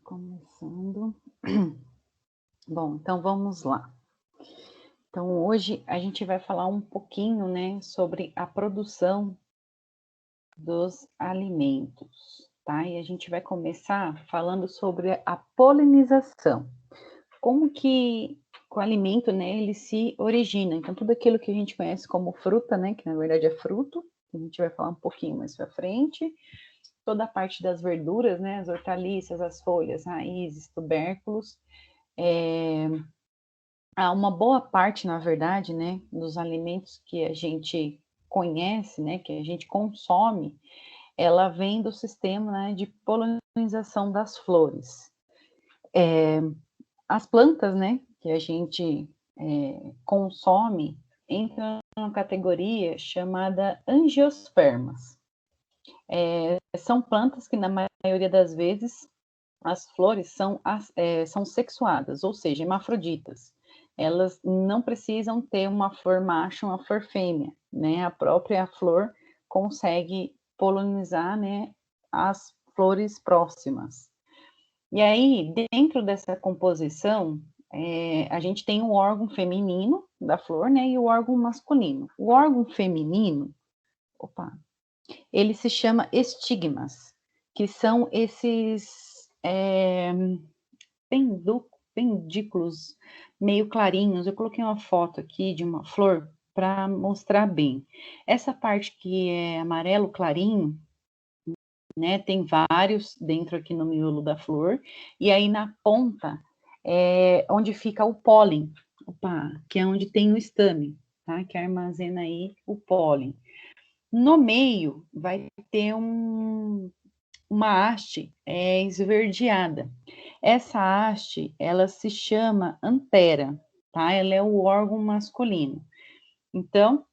Começando. Bom, então vamos lá. Então hoje a gente vai falar um pouquinho, né, sobre a produção dos alimentos, tá? E a gente vai começar falando sobre a polinização. Como que o alimento, né, ele se origina. Então tudo aquilo que a gente conhece como fruta, né, que na verdade é fruto, que a gente vai falar um pouquinho mais para frente, toda a parte das verduras, né, as hortaliças, as folhas, raízes, tubérculos, há uma boa parte, na verdade, né, dos alimentos que a gente conhece, né, que a gente consome, ela vem do sistema, né, de polinização das flores. As plantas, né, que a gente consome entram numa categoria chamada angiospermas. São plantas que, na maioria das vezes, as flores são sexuadas, ou seja, hermafroditas. Elas não precisam ter uma flor macho, uma flor fêmea, né? A própria flor consegue polinizar, né, as flores próximas. E aí, dentro dessa composição, a gente tem o órgão feminino da flor, né, e o órgão masculino. O órgão feminino, opa, ele se chama estigmas, que são esses pendículos meio clarinhos. Eu coloquei uma foto aqui de uma flor para mostrar bem. Essa parte que é amarelo clarinho, né, tem vários dentro aqui no miolo da flor, e aí na ponta é onde fica o pólen, opa, que é onde tem o estame, tá? Que armazena aí o pólen. No meio vai ter uma haste esverdeada. Essa haste, ela se chama antera, tá? Ela é o órgão masculino. Então,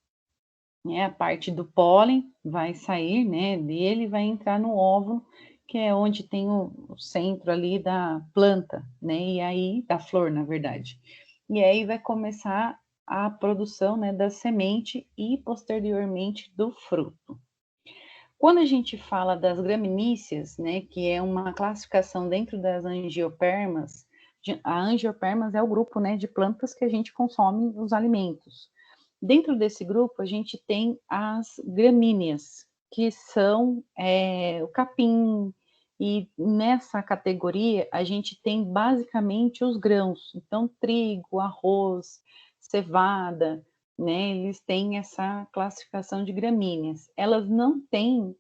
a parte do pólen vai sair, né, dele, vai entrar no óvulo, que é onde tem o centro ali da planta, né, e aí, da flor, na verdade. E aí vai começar a produção, né, da semente e, posteriormente, do fruto. Quando a gente fala das graminíceas, né, que é uma classificação dentro das angiopermas, a angiopermas é o grupo, né, de plantas que a gente consome os alimentos. Dentro desse grupo, a gente tem as gramíneas, que são o capim, e nessa categoria a gente tem basicamente os grãos, então trigo, arroz, cevada, né? Eles têm essa classificação de gramíneas. Elas não têm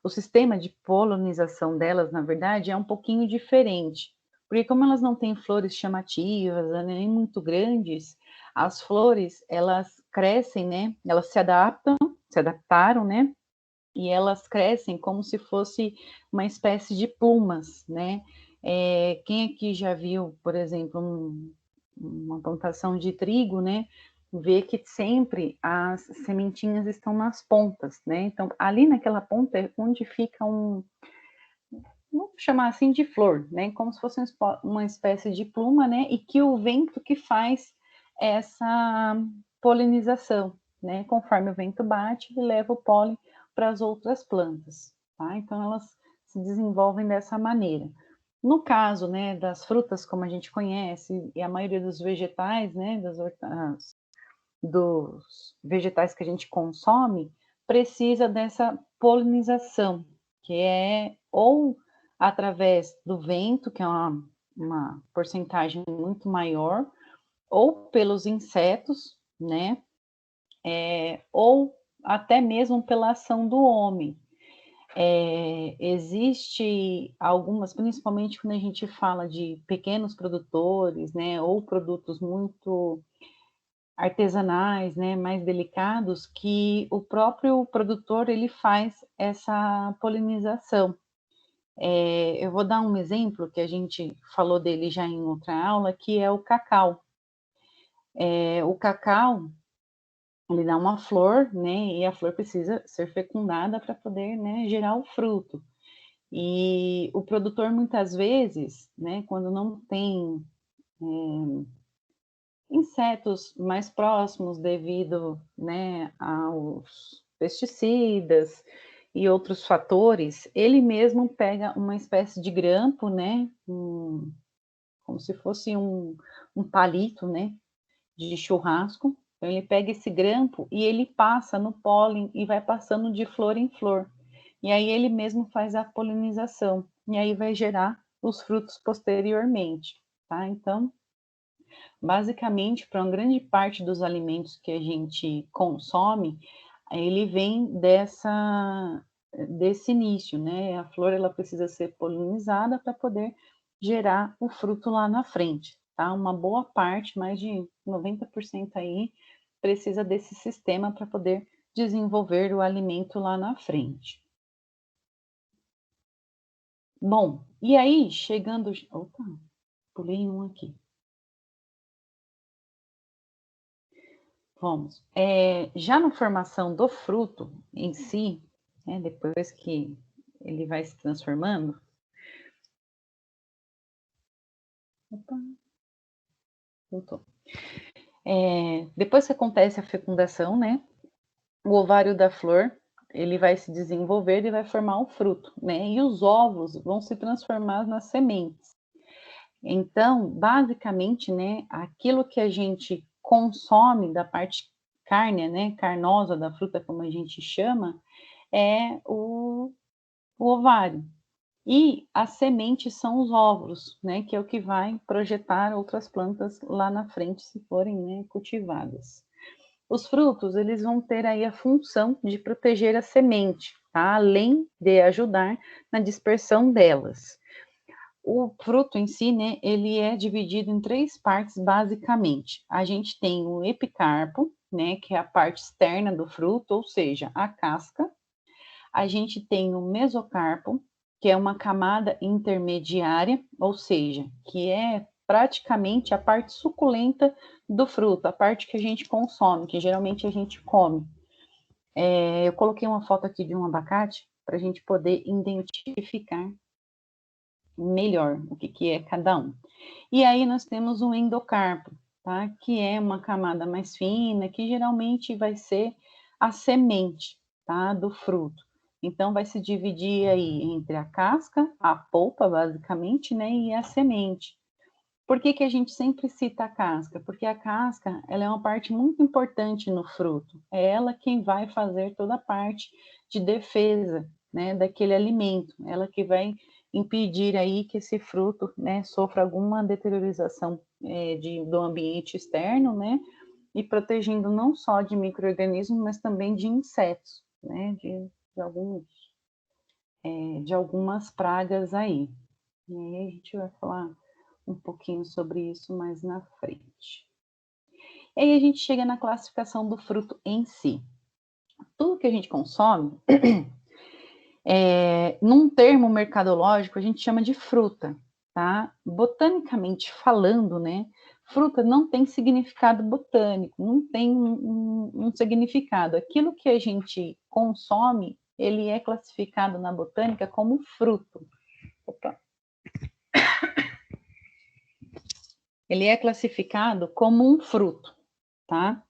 o sistema de polinização delas, na verdade, é um pouquinho diferente, porque como elas não têm flores chamativas, né, nem muito grandes, as flores, elas crescem, né, elas se adaptaram, né, e elas crescem como se fosse uma espécie de plumas, né. Quem aqui já viu, por exemplo, uma plantação de trigo, né, vê que sempre as sementinhas estão nas pontas, né? Então, ali naquela ponta é onde fica vamos chamar assim de flor, né? Como se fosse uma espécie de pluma, né? E que o vento que faz essa polinização, né? Conforme o vento bate, ele leva o pólen para as outras plantas, tá? Então, elas se desenvolvem dessa maneira. No caso, né, das frutas, como a gente conhece, e a maioria dos vegetais, né, dos vegetais que a gente consome, precisa dessa polinização, que é ou através do vento, que é uma porcentagem muito maior, ou pelos insetos, né? Ou até mesmo pela ação do homem. Existe algumas, principalmente quando a gente fala de pequenos produtores, né, ou produtos muito artesanais, né, mais delicados, que o próprio produtor ele faz essa polinização. Eu vou dar um exemplo que a gente falou dele já em outra aula, que é o cacau. O cacau ele dá uma flor, né, e a flor precisa ser fecundada para poder, né, gerar o fruto. E o produtor muitas vezes, né, quando não tem insetos mais próximos devido, né, aos pesticidas e outros fatores, ele mesmo pega uma espécie de grampo, né, como se fosse um palito, né, de churrasco. Então, ele pega esse grampo e ele passa no pólen e vai passando de flor em flor. E aí ele mesmo faz a polinização. E aí vai gerar os frutos posteriormente, tá? Então, basicamente, para uma grande parte dos alimentos que a gente consome, ele vem desse início, né? A flor ela precisa ser polinizada para poder gerar o fruto lá na frente, tá? Uma boa parte, mais de 90% aí, precisa desse sistema para poder desenvolver o alimento lá na frente. Bom, e aí, chegando... Opa, pulei um aqui. Vamos. Já na formação do fruto em si, né, depois que ele vai se transformando... Opa, voltou. Depois que acontece a fecundação, né, o ovário da flor, ele vai se desenvolver e vai formar o fruto, né, e os óvulos vão se transformar nas sementes. Então, basicamente, né, aquilo que a gente consome da parte carne, né, carnosa da fruta, como a gente chama, é o ovário. E as sementes são os óvulos, né, que é o que vai projetar outras plantas lá na frente, se forem, né, cultivadas. Os frutos, eles vão ter aí a função de proteger a semente, tá? Além de ajudar na dispersão delas. O fruto em si, né, ele é dividido em 3 partes, basicamente. A gente tem o epicarpo, né, que é a parte externa do fruto, ou seja, a casca. A gente tem o mesocarpo, que é uma camada intermediária, ou seja, que é praticamente a parte suculenta do fruto, a parte que a gente consome, que geralmente a gente come. Eu coloquei uma foto aqui de um abacate para a gente poder identificar melhor o que é cada um. E aí nós temos o endocarpo, tá? Que é uma camada mais fina, que geralmente vai ser a semente, tá? Do fruto. Então vai se dividir aí entre a casca, a polpa, basicamente, né? E a semente. Por que a gente sempre cita a casca? Porque a casca, ela é uma parte muito importante no fruto. É ela quem vai fazer toda a parte de defesa, né, daquele alimento. Ela que vai impedir aí que esse fruto, né, sofra alguma deteriorização do ambiente externo, né, e protegendo não só de micro-organismos, mas também de insetos, né, de algumas pragas aí. E aí a gente vai falar um pouquinho sobre isso mais na frente. E aí a gente chega na classificação do fruto em si. Tudo que a gente consome, num termo mercadológico, a gente chama de fruta, tá? Botanicamente falando, né? Fruta não tem significado botânico, não tem um significado. Aquilo que a gente consome, ele é classificado na botânica como fruto. Opa. Ele é classificado como um fruto, tá?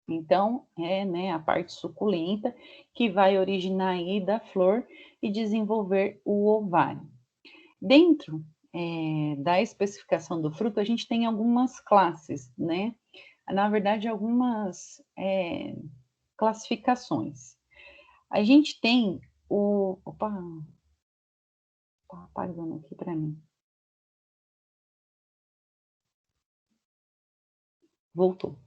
Então, né, a parte suculenta que vai originar aí da flor e desenvolver o ovário. Dentro da especificação do fruto, a gente tem algumas classes, né? Na verdade, algumas classificações. A gente tem o... Opa, tá apagando aqui para mim. Voltou.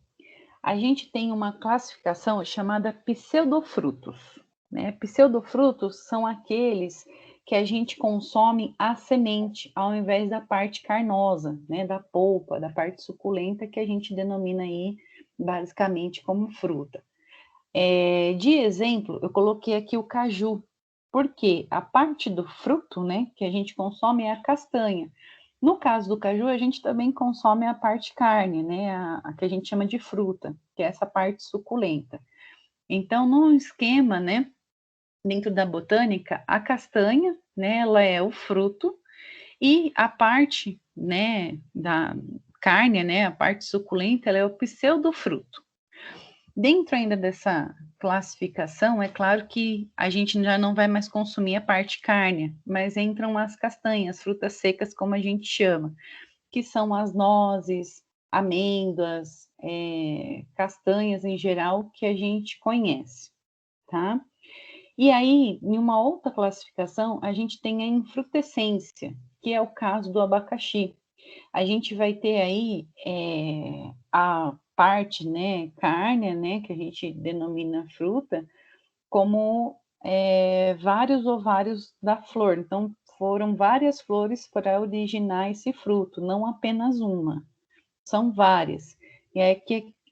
A gente tem uma classificação chamada pseudofrutos, né? Pseudofrutos são aqueles que a gente consome a semente, ao invés da parte carnosa, né? Da polpa, da parte suculenta, que a gente denomina aí basicamente como fruta. De exemplo, eu coloquei aqui o caju, porque a parte do fruto, né, que a gente consome é a castanha. No caso do caju, a gente também consome a parte carne, né, a que a gente chama de fruta, que é essa parte suculenta. Então, no esquema, né, dentro da botânica, a castanha, né, ela é o fruto, e a parte, né, da carne, né, a parte suculenta, ela é o pseudofruto. Dentro ainda dessa classificação, é claro que a gente já não vai mais consumir a parte carne, mas entram as castanhas, frutas secas, como a gente chama, que são as nozes, amêndoas, castanhas em geral, que a gente conhece, tá? E aí, em uma outra classificação, a gente tem a infrutescência, que é o caso do abacaxi. A gente vai ter aí a parte, né, carne, né, que a gente denomina fruta, como vários ovários da flor. Então, foram várias flores para originar esse fruto, não apenas uma, são várias. E aí,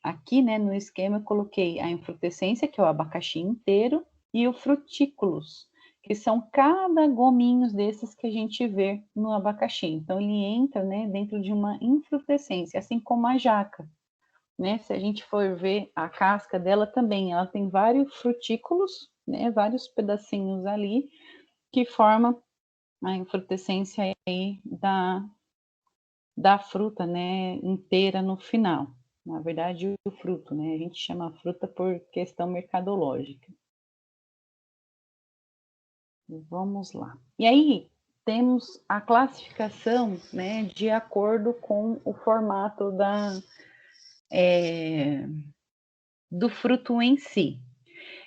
aqui, né, no esquema, eu coloquei a infrutescência, que é o abacaxi inteiro, e o frutículos, que são cada gominhos desses que a gente vê no abacaxi. Então, ele entra, né, dentro de uma infrutescência, assim como a jaca, né? Se a gente for ver a casca dela também, ela tem vários frutículos, né, vários pedacinhos ali, que formam a infrutescência aí da fruta, né, inteira no final. Na verdade, o fruto, né? A gente chama fruta por questão mercadológica. Vamos lá. E aí temos a classificação, né, de acordo com o formato do fruto em si.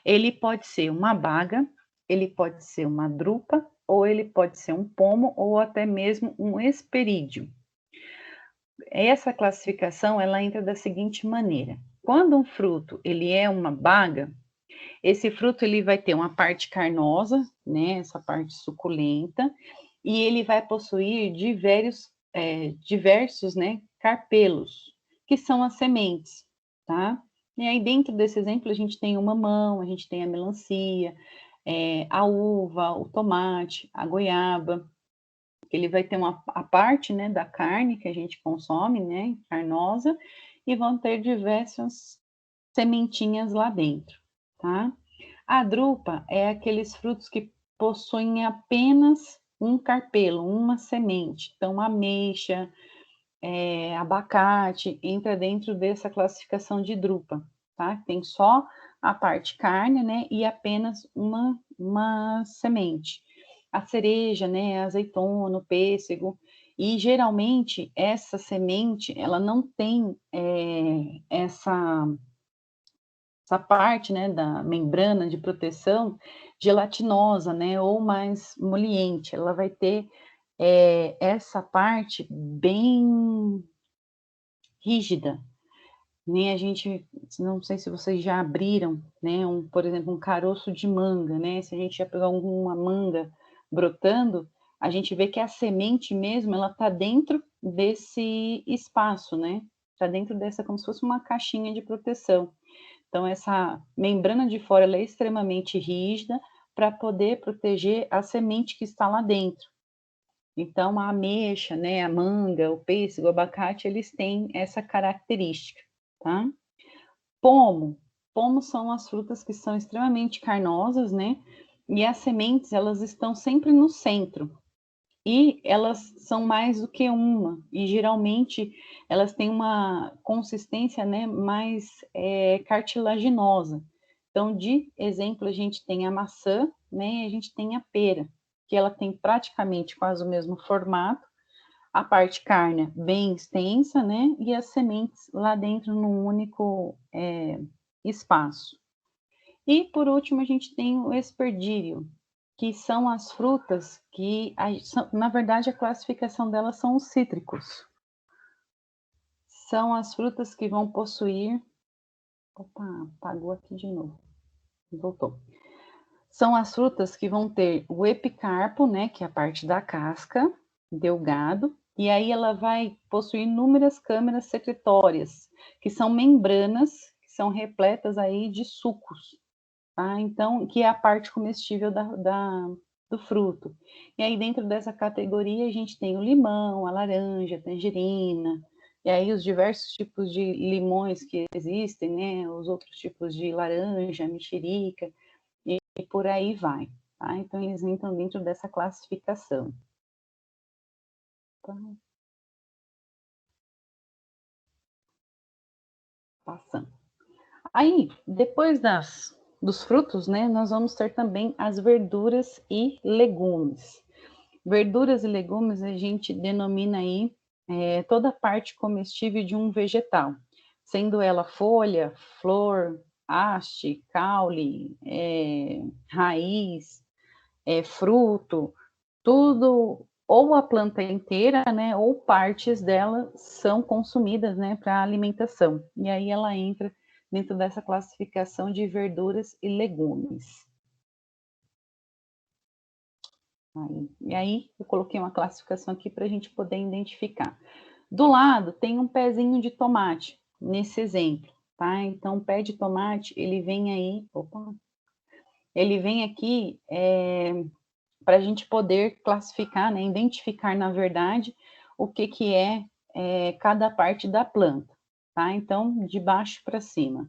Ele pode ser uma baga, ele pode ser uma drupa, ou ele pode ser um pomo, ou até mesmo um hesperídeo. Essa classificação, ela entra da seguinte maneira: quando um fruto ele é uma baga, esse fruto ele vai ter uma parte carnosa, né, essa parte suculenta, e ele vai possuir diversos, né, carpelos, que são as sementes, tá? E aí dentro desse exemplo a gente tem o mamão, a gente tem a melancia, a uva, o tomate, a goiaba. Ele vai ter a parte, né, da carne que a gente consome, né, carnosa, e vão ter diversas sementinhas lá dentro, tá? A drupa é aqueles frutos que possuem apenas um carpelo, uma semente. Então, ameixa, abacate, entra dentro dessa classificação de drupa, tá? Tem só a parte carne, né, e apenas uma semente. A cereja, né, a azeitona, o pêssego, e geralmente essa semente, ela não tem essa parte, né, da membrana de proteção gelatinosa, né, ou mais moliente. Ela vai ter essa parte bem rígida, né? A gente, não sei se vocês já abriram, né, por exemplo, um caroço de manga, né? Se a gente já pegar uma manga brotando, a gente vê que a semente mesmo, ela tá dentro desse espaço, né? Tá dentro dessa, como se fosse uma caixinha de proteção. Então, essa membrana de fora ela é extremamente rígida para poder proteger a semente que está lá dentro. Então, a ameixa, né, a manga, o pêssego, o abacate, eles têm essa característica, tá? Pomo. Pomos são as frutas que são extremamente carnosas, né? E as sementes, elas estão sempre no centro. E elas são mais do que uma, e geralmente elas têm uma consistência, né, mais cartilaginosa. Então, de exemplo, a gente tem a maçã, né, e a gente tem a pera, que ela tem praticamente quase o mesmo formato, a parte carne bem extensa, né, e as sementes lá dentro num único espaço. E por último, a gente tem o esperdírio, que são as frutas que, na verdade, a classificação delas são os cítricos. São as frutas que vão possuir. Opa, apagou aqui de novo. Voltou. São as frutas que vão ter o epicarpo, né, que é a parte da casca, delgado, e aí ela vai possuir inúmeras câmaras secretórias, que são membranas, que são repletas aí de sucos, tá? Então, que é a parte comestível do fruto. E aí, dentro dessa categoria, a gente tem o limão, a laranja, a tangerina, e aí os diversos tipos de limões que existem, né? Os outros tipos de laranja, mexerica, e por aí vai, tá? Então, eles entram dentro dessa classificação. Então, passando. Aí, depois dos frutos, né, nós vamos ter também as verduras e legumes. Verduras e legumes a gente denomina aí toda a parte comestível de um vegetal, sendo ela folha, flor, haste, caule, raiz, fruto, tudo, ou a planta inteira, né, ou partes dela são consumidas, né, para alimentação. E aí ela entra dentro dessa classificação de verduras e legumes. E aí eu coloquei uma classificação aqui para a gente poder identificar. Do lado tem um pezinho de tomate, nesse exemplo, tá? Então, o pé de tomate, ele vem aí, ele vem aqui para a gente poder classificar, né, identificar, na verdade, o que é cada parte da planta, tá? Então, de baixo para cima.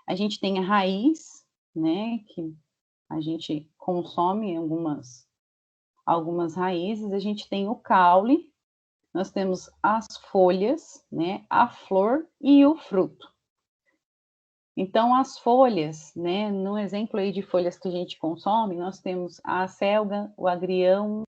A gente tem a raiz, né, que a gente consome algumas raízes, a gente tem o caule, nós temos as folhas, né, a flor e o fruto. Então, as folhas, né, no exemplo aí de folhas que a gente consome, nós temos a acelga, o agrião,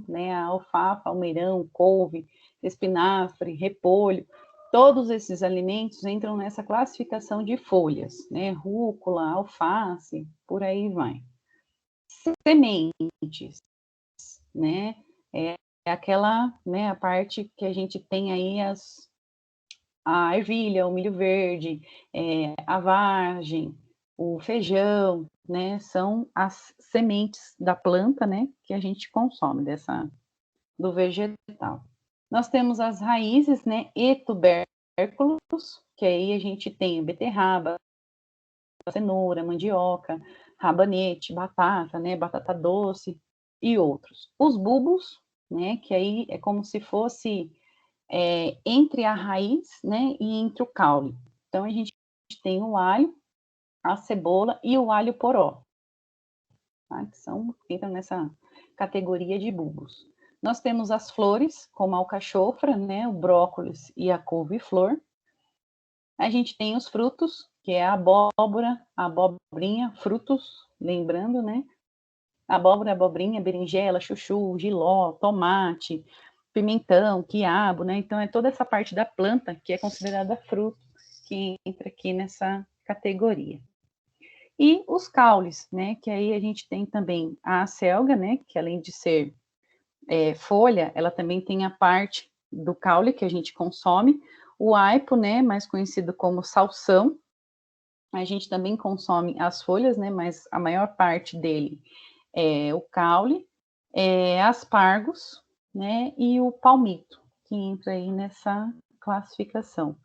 né, a alfafa, almeirão, couve, espinafre, repolho, todos esses alimentos entram nessa classificação de folhas, né, rúcula, alface, por aí vai. Sementes, né, é aquela, né, a parte que a gente tem aí a ervilha, o milho verde, a vagem, o feijão, né, são as sementes da planta, né, que a gente consome do vegetal. Nós temos as raízes, né, e tubérculos, que aí a gente tem beterraba, cenoura, mandioca, rabanete, batata, né, batata doce e outros. Os bulbos, né, que aí é como se fosse entre a raiz, né, e entre o caule. Então, a gente tem o alho, a cebola e o alho poró, tá? Que entram nessa categoria de bulbos. Nós temos as flores, como a alcachofra, né, o brócolis e a couve-flor. A gente tem os frutos, que é a abóbora, a abobrinha, frutos, lembrando, né? Abóbora, abobrinha, berinjela, chuchu, jiló, tomate, pimentão, quiabo, né? Então, é toda essa parte da planta que é considerada fruto, que entra aqui nessa categoria. E os caules, né? Que aí a gente tem também a acelga, né? Que além de ser folha, ela também tem a parte do caule que a gente consome, o aipo, né? Mais conhecido como salsão, a gente também consome as folhas, né? Mas a maior parte dele o caule, aspargos, né, e o palmito, que entra aí nessa classificação.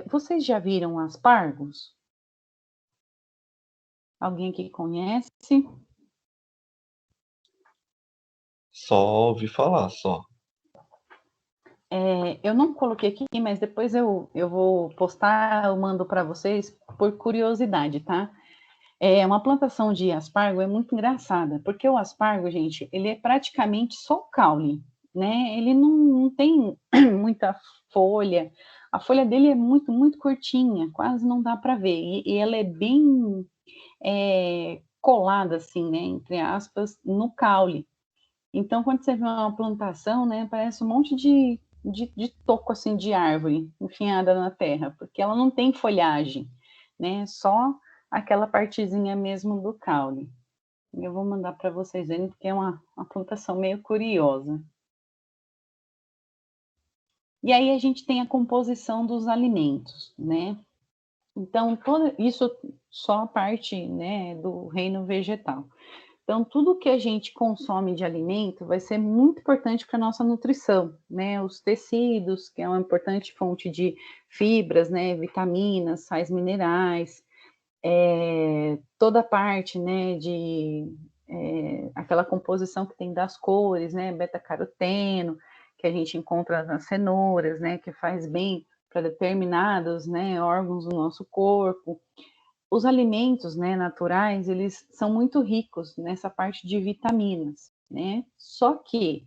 Vocês já viram aspargos? Alguém que conhece? Só ouvi falar, só. Eu não coloquei aqui, mas depois eu vou postar, eu mando para vocês por curiosidade, tá? Uma plantação de aspargo é muito engraçada, porque o aspargo, gente, ele é praticamente só o caule, né? Ele não tem muita folha. A folha dele é muito, muito curtinha, quase não dá para ver. E ela é bem colada, assim, né? Entre aspas, no caule. Então, quando você vê uma plantação, né? Parece um monte de toco, assim, de árvore enfiada na terra, porque ela não tem folhagem, né? Só aquela partezinha mesmo do caule. Eu vou mandar para vocês verem, porque é uma plantação meio curiosa. E aí a gente tem a composição dos alimentos, né? Então, isso só a parte, né, do reino vegetal. Então, tudo que a gente consome de alimento vai ser muito importante para a nossa nutrição, né? Os tecidos, que é uma importante fonte de fibras, né, vitaminas, sais minerais, toda a parte, né, de aquela composição que tem das cores, né, beta-caroteno, que a gente encontra nas cenouras, né, que faz bem para determinados, né, órgãos do nosso corpo. Os alimentos, né, naturais, eles são muito ricos nessa parte de vitaminas, né, só que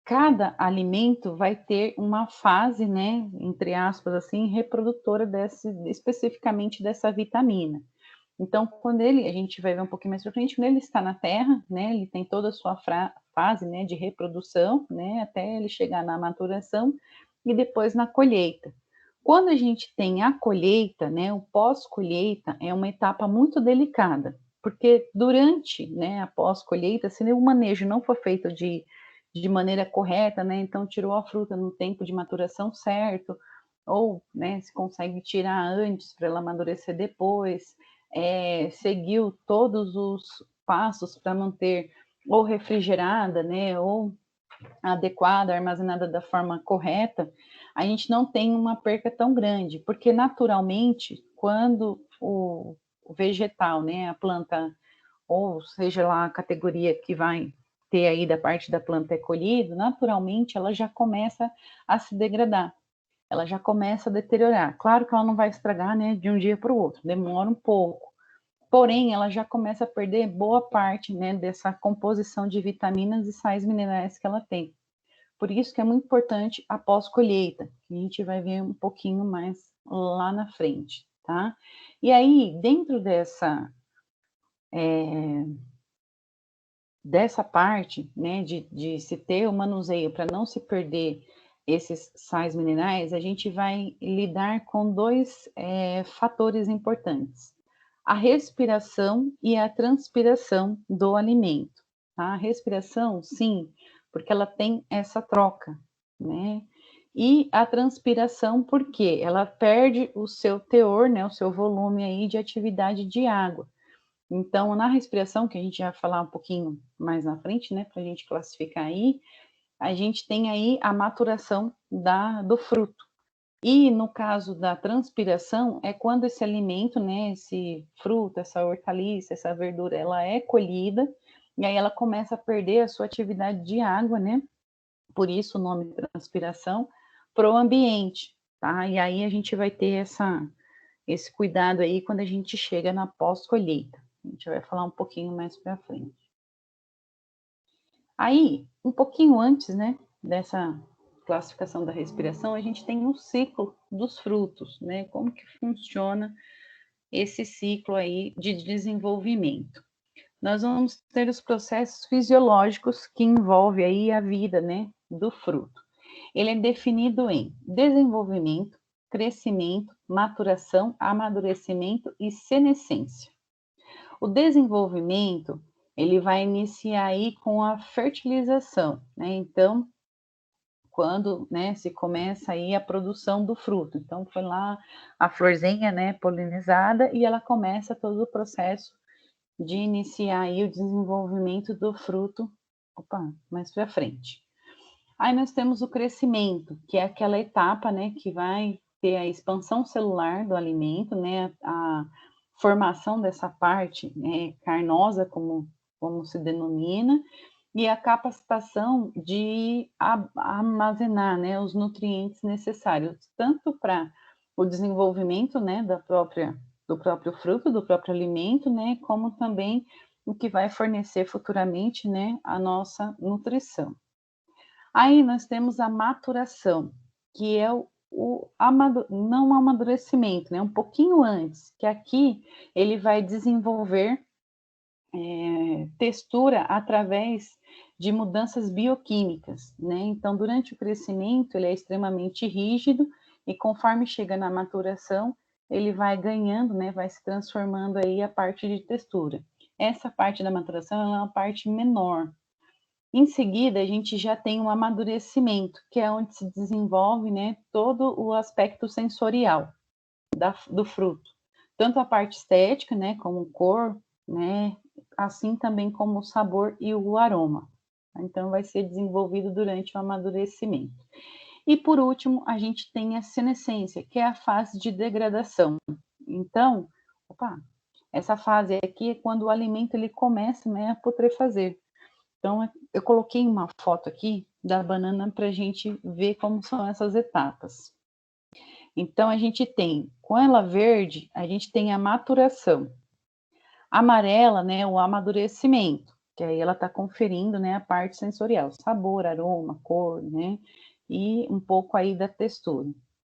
cada alimento vai ter uma fase, né, entre aspas, assim, reprodutora especificamente dessa vitamina. Então, quando a gente vai ver um pouquinho mais para frente, quando ele está na terra, né, ele tem toda a sua fase, né, de reprodução, né, até ele chegar na maturação e depois na colheita. Quando a gente tem a colheita, né, o pós-colheita é uma etapa muito delicada, porque durante, né, a pós-colheita, se o manejo não for feito de maneira correta, né, então tirou a fruta no tempo de maturação certo, ou, né, se consegue tirar antes para ela amadurecer depois, seguiu todos os passos para manter ou refrigerada, né, ou adequada, armazenada da forma correta, a gente não tem uma perca tão grande, porque naturalmente, quando o vegetal, né, a planta, ou seja lá a categoria que vai ter aí da parte da planta é colhido, naturalmente ela já começa a se degradar, ela já começa a deteriorar. Claro que ela não vai estragar, né, de um dia para o outro, demora um pouco, porém ela já começa a perder boa parte, né, dessa composição de vitaminas e sais minerais que ela tem. Por isso que é muito importante a pós-colheita, que a gente vai ver um pouquinho mais lá na frente, tá? E aí, dentro dessa parte, né, de se ter o manuseio para não se perder esses sais minerais, a gente vai lidar com dois fatores importantes: a respiração e a transpiração do alimento. Tá? A respiração, sim, porque ela tem essa troca, né? E a transpiração, porque ela perde o seu teor, né, o seu volume aí de atividade de água. Então, na respiração, que a gente vai falar um pouquinho mais na frente, né, para a gente classificar aí, a gente tem aí a maturação do fruto. E no caso da transpiração, é quando esse alimento, né, esse fruto, essa hortaliça, essa verdura, ela é colhida, e aí ela começa a perder a sua atividade de água, né, por isso o nome transpiração, para o ambiente, tá? E aí a gente vai ter esse cuidado aí quando a gente chega na pós-colheita. A gente vai falar um pouquinho mais para frente. Aí, um pouquinho antes, né, dessa classificação da respiração, a gente tem o ciclo dos frutos, né? Como que funciona esse ciclo aí de desenvolvimento? Nós vamos ter os processos fisiológicos que envolvem aí a vida, né, do fruto. Ele é definido em desenvolvimento, crescimento, maturação, amadurecimento e senescência. O desenvolvimento, ele vai iniciar aí com a fertilização, né? Então, quando, né, se começa aí a produção do fruto. Então, foi lá a florzinha, né, polinizada, e ela começa todo o processo de iniciar aí o desenvolvimento do fruto, mais para frente. Aí nós temos o crescimento, que é aquela etapa, né, que vai ter a expansão celular do alimento, né, a formação dessa parte, né, carnosa, como se denomina, e a capacitação de armazenar, né, os nutrientes necessários, tanto para o desenvolvimento, né, do próprio fruto, do próprio alimento, né, como também o que vai fornecer futuramente, né, a nossa nutrição. Aí nós temos a maturação, que é não o amadurecimento, né? Um pouquinho antes, que aqui ele vai desenvolver textura através de mudanças bioquímicas, né? Então, durante o crescimento, ele é extremamente rígido e conforme chega na maturação, ele vai ganhando, né? Vai se transformando aí a parte de textura. Essa parte da maturação é uma parte menor. Em seguida, a gente já tem um amadurecimento, que é onde se desenvolve, né, todo o aspecto sensorial do fruto, tanto a parte estética, né, como cor, né, assim também como o sabor e o aroma. Então, vai ser desenvolvido durante o amadurecimento. E por último, a gente tem a senescência, que é a fase de degradação. Então, essa fase aqui é quando o alimento ele começa, né, a putrefazer. Então, eu coloquei uma foto aqui da banana para a gente ver como são essas etapas. Então, a gente tem, com ela verde, a gente tem a maturação. Amarela, né, o amadurecimento, que aí ela está conferindo, né, a parte sensorial, sabor, aroma, cor, né, e um pouco aí da textura.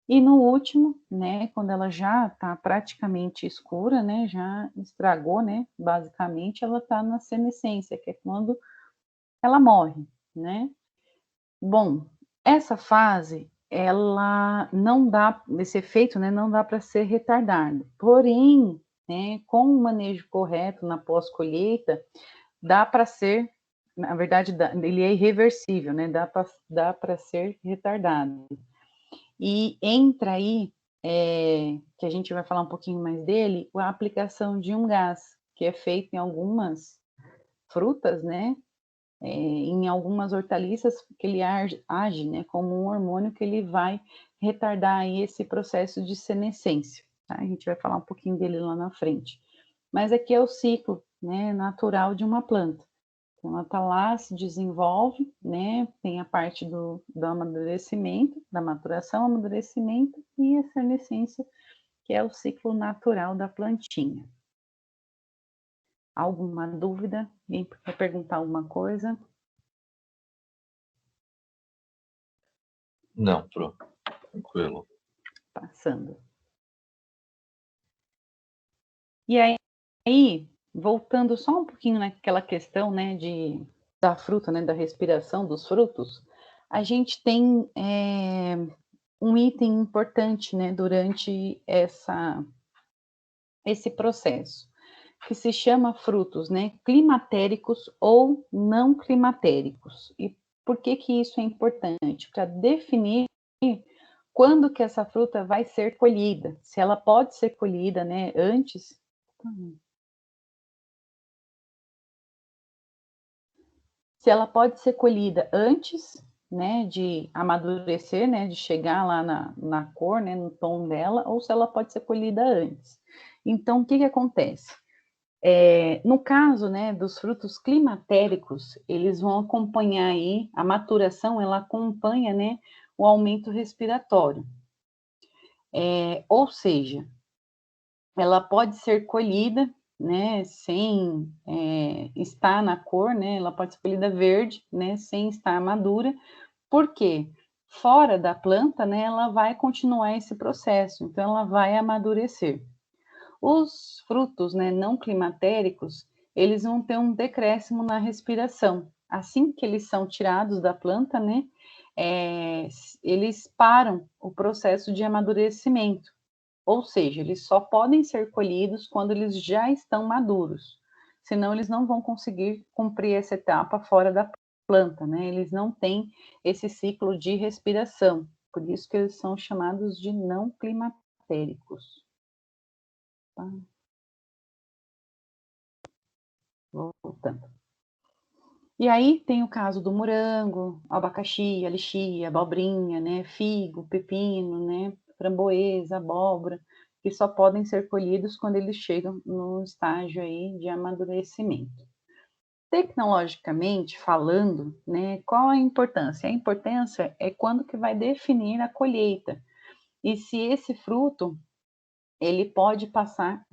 E no último, né, quando ela já está praticamente escura, né, já estragou, né, basicamente ela está na senescência, que é quando ela morre, né. Bom, essa fase, ela não dá, esse efeito, né, não dá para ser retardado, porém, né, com o manejo correto na pós-colheita, dá para ser, na verdade, ele é irreversível, né, dá para ser retardado. E entra aí, que a gente vai falar um pouquinho mais dele, a aplicação de um gás, que é feito em algumas frutas, né, em algumas hortaliças, que ele age, né, como um hormônio que ele vai retardar aí esse processo de senescência, tá? A gente vai falar um pouquinho dele lá na frente. Mas aqui é o ciclo, né, natural de uma planta. Então, ela está lá, se desenvolve, né? Tem a parte do amadurecimento, da maturação, amadurecimento e a senescência, que é o ciclo natural da plantinha. Alguma dúvida? Alguém quer perguntar alguma coisa? Não, Pro. Tranquilo. Passando. E aí, voltando só um pouquinho naquela questão, né, da fruta, né, da respiração dos frutos, a gente tem um item importante, né, durante esse processo, que se chama frutos, né, climatéricos ou não climatéricos. E por que que isso é importante? Para definir quando que essa fruta vai ser colhida, se ela pode ser colhida, né, antes. Se ela pode ser colhida antes, né, de amadurecer, né, de chegar lá na cor, né, no tom dela, ou se ela pode ser colhida antes. Então, o que que acontece? No caso, né, dos frutos climatéricos, eles vão acompanhar aí, a maturação, ela acompanha, né, o aumento respiratório. Ou seja, ela pode ser colhida, né, sem estar na cor, né, ela pode ser colhida verde, né, sem estar madura, porque fora da planta, né, ela vai continuar esse processo, então ela vai amadurecer. Os frutos, né, não climatéricos, eles vão ter um decréscimo na respiração. Assim que eles são tirados da planta, né, eles param o processo de amadurecimento. Ou seja, eles só podem ser colhidos quando eles já estão maduros. Senão, eles não vão conseguir cumprir essa etapa fora da planta, né? Eles não têm esse ciclo de respiração. Por isso que eles são chamados de não climatéricos. Tá? Voltando. E aí tem o caso do morango, abacaxi, alixia, abobrinha, né, figo, pepino, né, framboesa, abóbora, que só podem ser colhidos quando eles chegam no estágio aí de amadurecimento. Tecnologicamente falando, né, qual a importância? A importância é quando que vai definir a colheita e se esse fruto ele pode passar,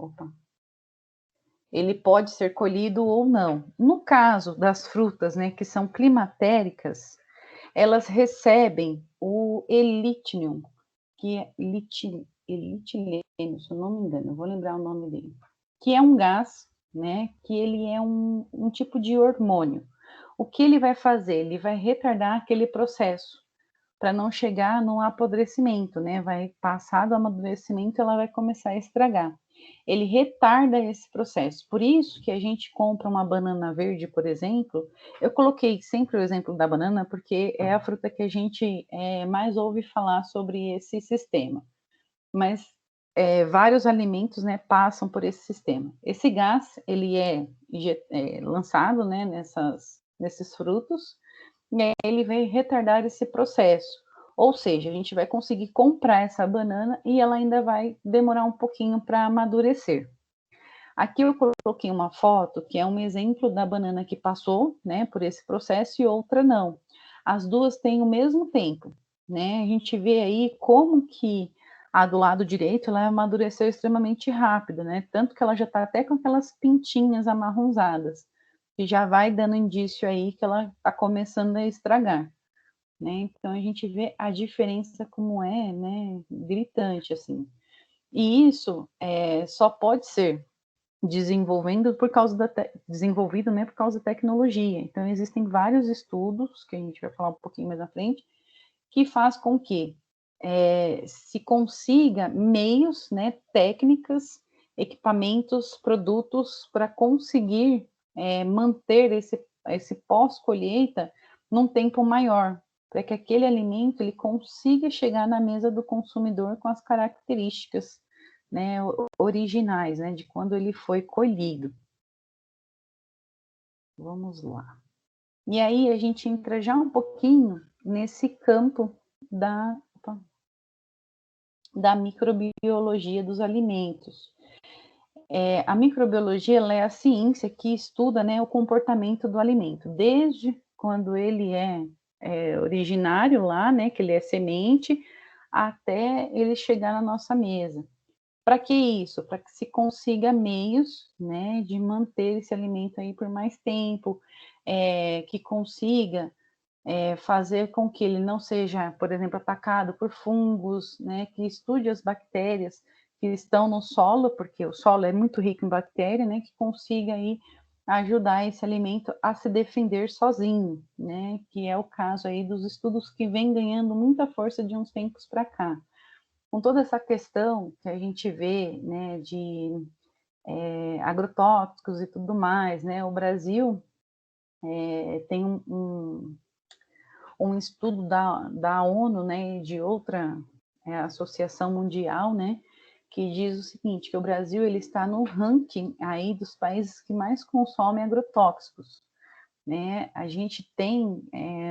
ele pode ser colhido ou não. No caso das frutas, né, que são climatéricas, elas recebem o elitinum, que é elitileno, se eu não me engano, eu vou lembrar o nome dele, que é um gás, né, que ele é um tipo de hormônio. O que ele vai fazer? Ele vai retardar aquele processo para não chegar no apodrecimento, né? Vai passar do amadurecimento, ela vai começar a estragar. Ele retarda esse processo. Por isso que a gente compra uma banana verde, por exemplo. Eu coloquei sempre o exemplo da banana porque é a fruta que a gente mais ouve falar sobre esse sistema. Mas vários alimentos, né, passam por esse sistema. Esse gás ele é lançado, né, nesses frutos e aí ele vai retardar esse processo. Ou seja, a gente vai conseguir comprar essa banana e ela ainda vai demorar um pouquinho para amadurecer. Aqui eu coloquei uma foto que é um exemplo da banana que passou, né, por esse processo e outra não. As duas têm o mesmo tempo, né? A gente vê aí como que a do lado direito ela amadureceu extremamente rápido, né? Tanto que ela já está até com aquelas pintinhas amarronzadas. que já vai dando indício aí que ela está começando a estragar, né? Então a gente vê a diferença como é, né, gritante assim. E isso só pode ser desenvolvido, né, por causa da tecnologia. Então existem vários estudos que a gente vai falar um pouquinho mais à frente que faz com que se consiga meios, né, técnicas, equipamentos, produtos para conseguir manter esse pós-colheita num tempo maior, para que aquele alimento ele consiga chegar na mesa do consumidor com as características, né, originais, né, de quando ele foi colhido. Vamos lá. E aí a gente entra já um pouquinho nesse campo da microbiologia dos alimentos. A microbiologia ela é a ciência que estuda, né, o comportamento do alimento, desde quando ele é originário lá, né, que ele é semente, até ele chegar na nossa mesa. Para que isso? Para que se consiga meios, né, de manter esse alimento aí por mais tempo, que consiga fazer com que ele não seja, por exemplo, atacado por fungos, né, que estude as bactérias que estão no solo, porque o solo é muito rico em bactérias, né, que consiga aí ajudar esse alimento a se defender sozinho, né, que é o caso aí dos estudos que vem ganhando muita força de uns tempos para cá. Com toda essa questão que a gente vê, né, de agrotóxicos e tudo mais, né, o Brasil tem um estudo da ONU, né, e de outra associação mundial, né, que diz o seguinte, que o Brasil ele está no ranking aí dos países que mais consomem agrotóxicos, né? A gente tem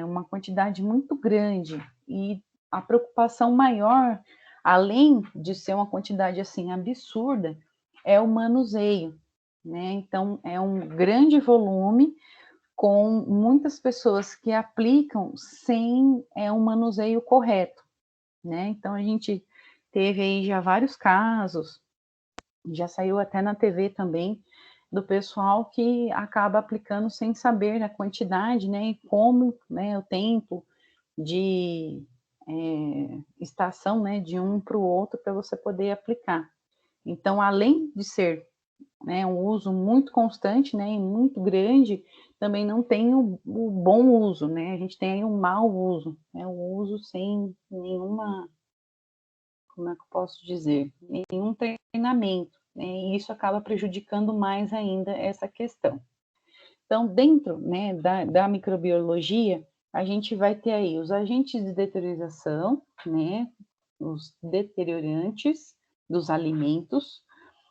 uma quantidade muito grande e a preocupação maior, além de ser uma quantidade assim absurda, é o manuseio, né? Então é um grande volume com muitas pessoas que aplicam sem um manuseio correto, né? Então a gente teve aí já vários casos, já saiu até na TV também, do pessoal que acaba aplicando sem saber a quantidade, né? E como, né? O tempo de estação, né? De um para o outro para você poder aplicar. Então, além de ser um uso muito constante, né, e muito grande, também não tem o bom uso, né? A gente tem aí um mau uso, né? O uso sem nenhuma, como é que eu posso dizer, nenhum treinamento, né? E isso acaba prejudicando mais ainda essa questão. Então, dentro, né, da microbiologia, a gente vai ter aí os agentes de deteriorização, né, os deteriorantes dos alimentos,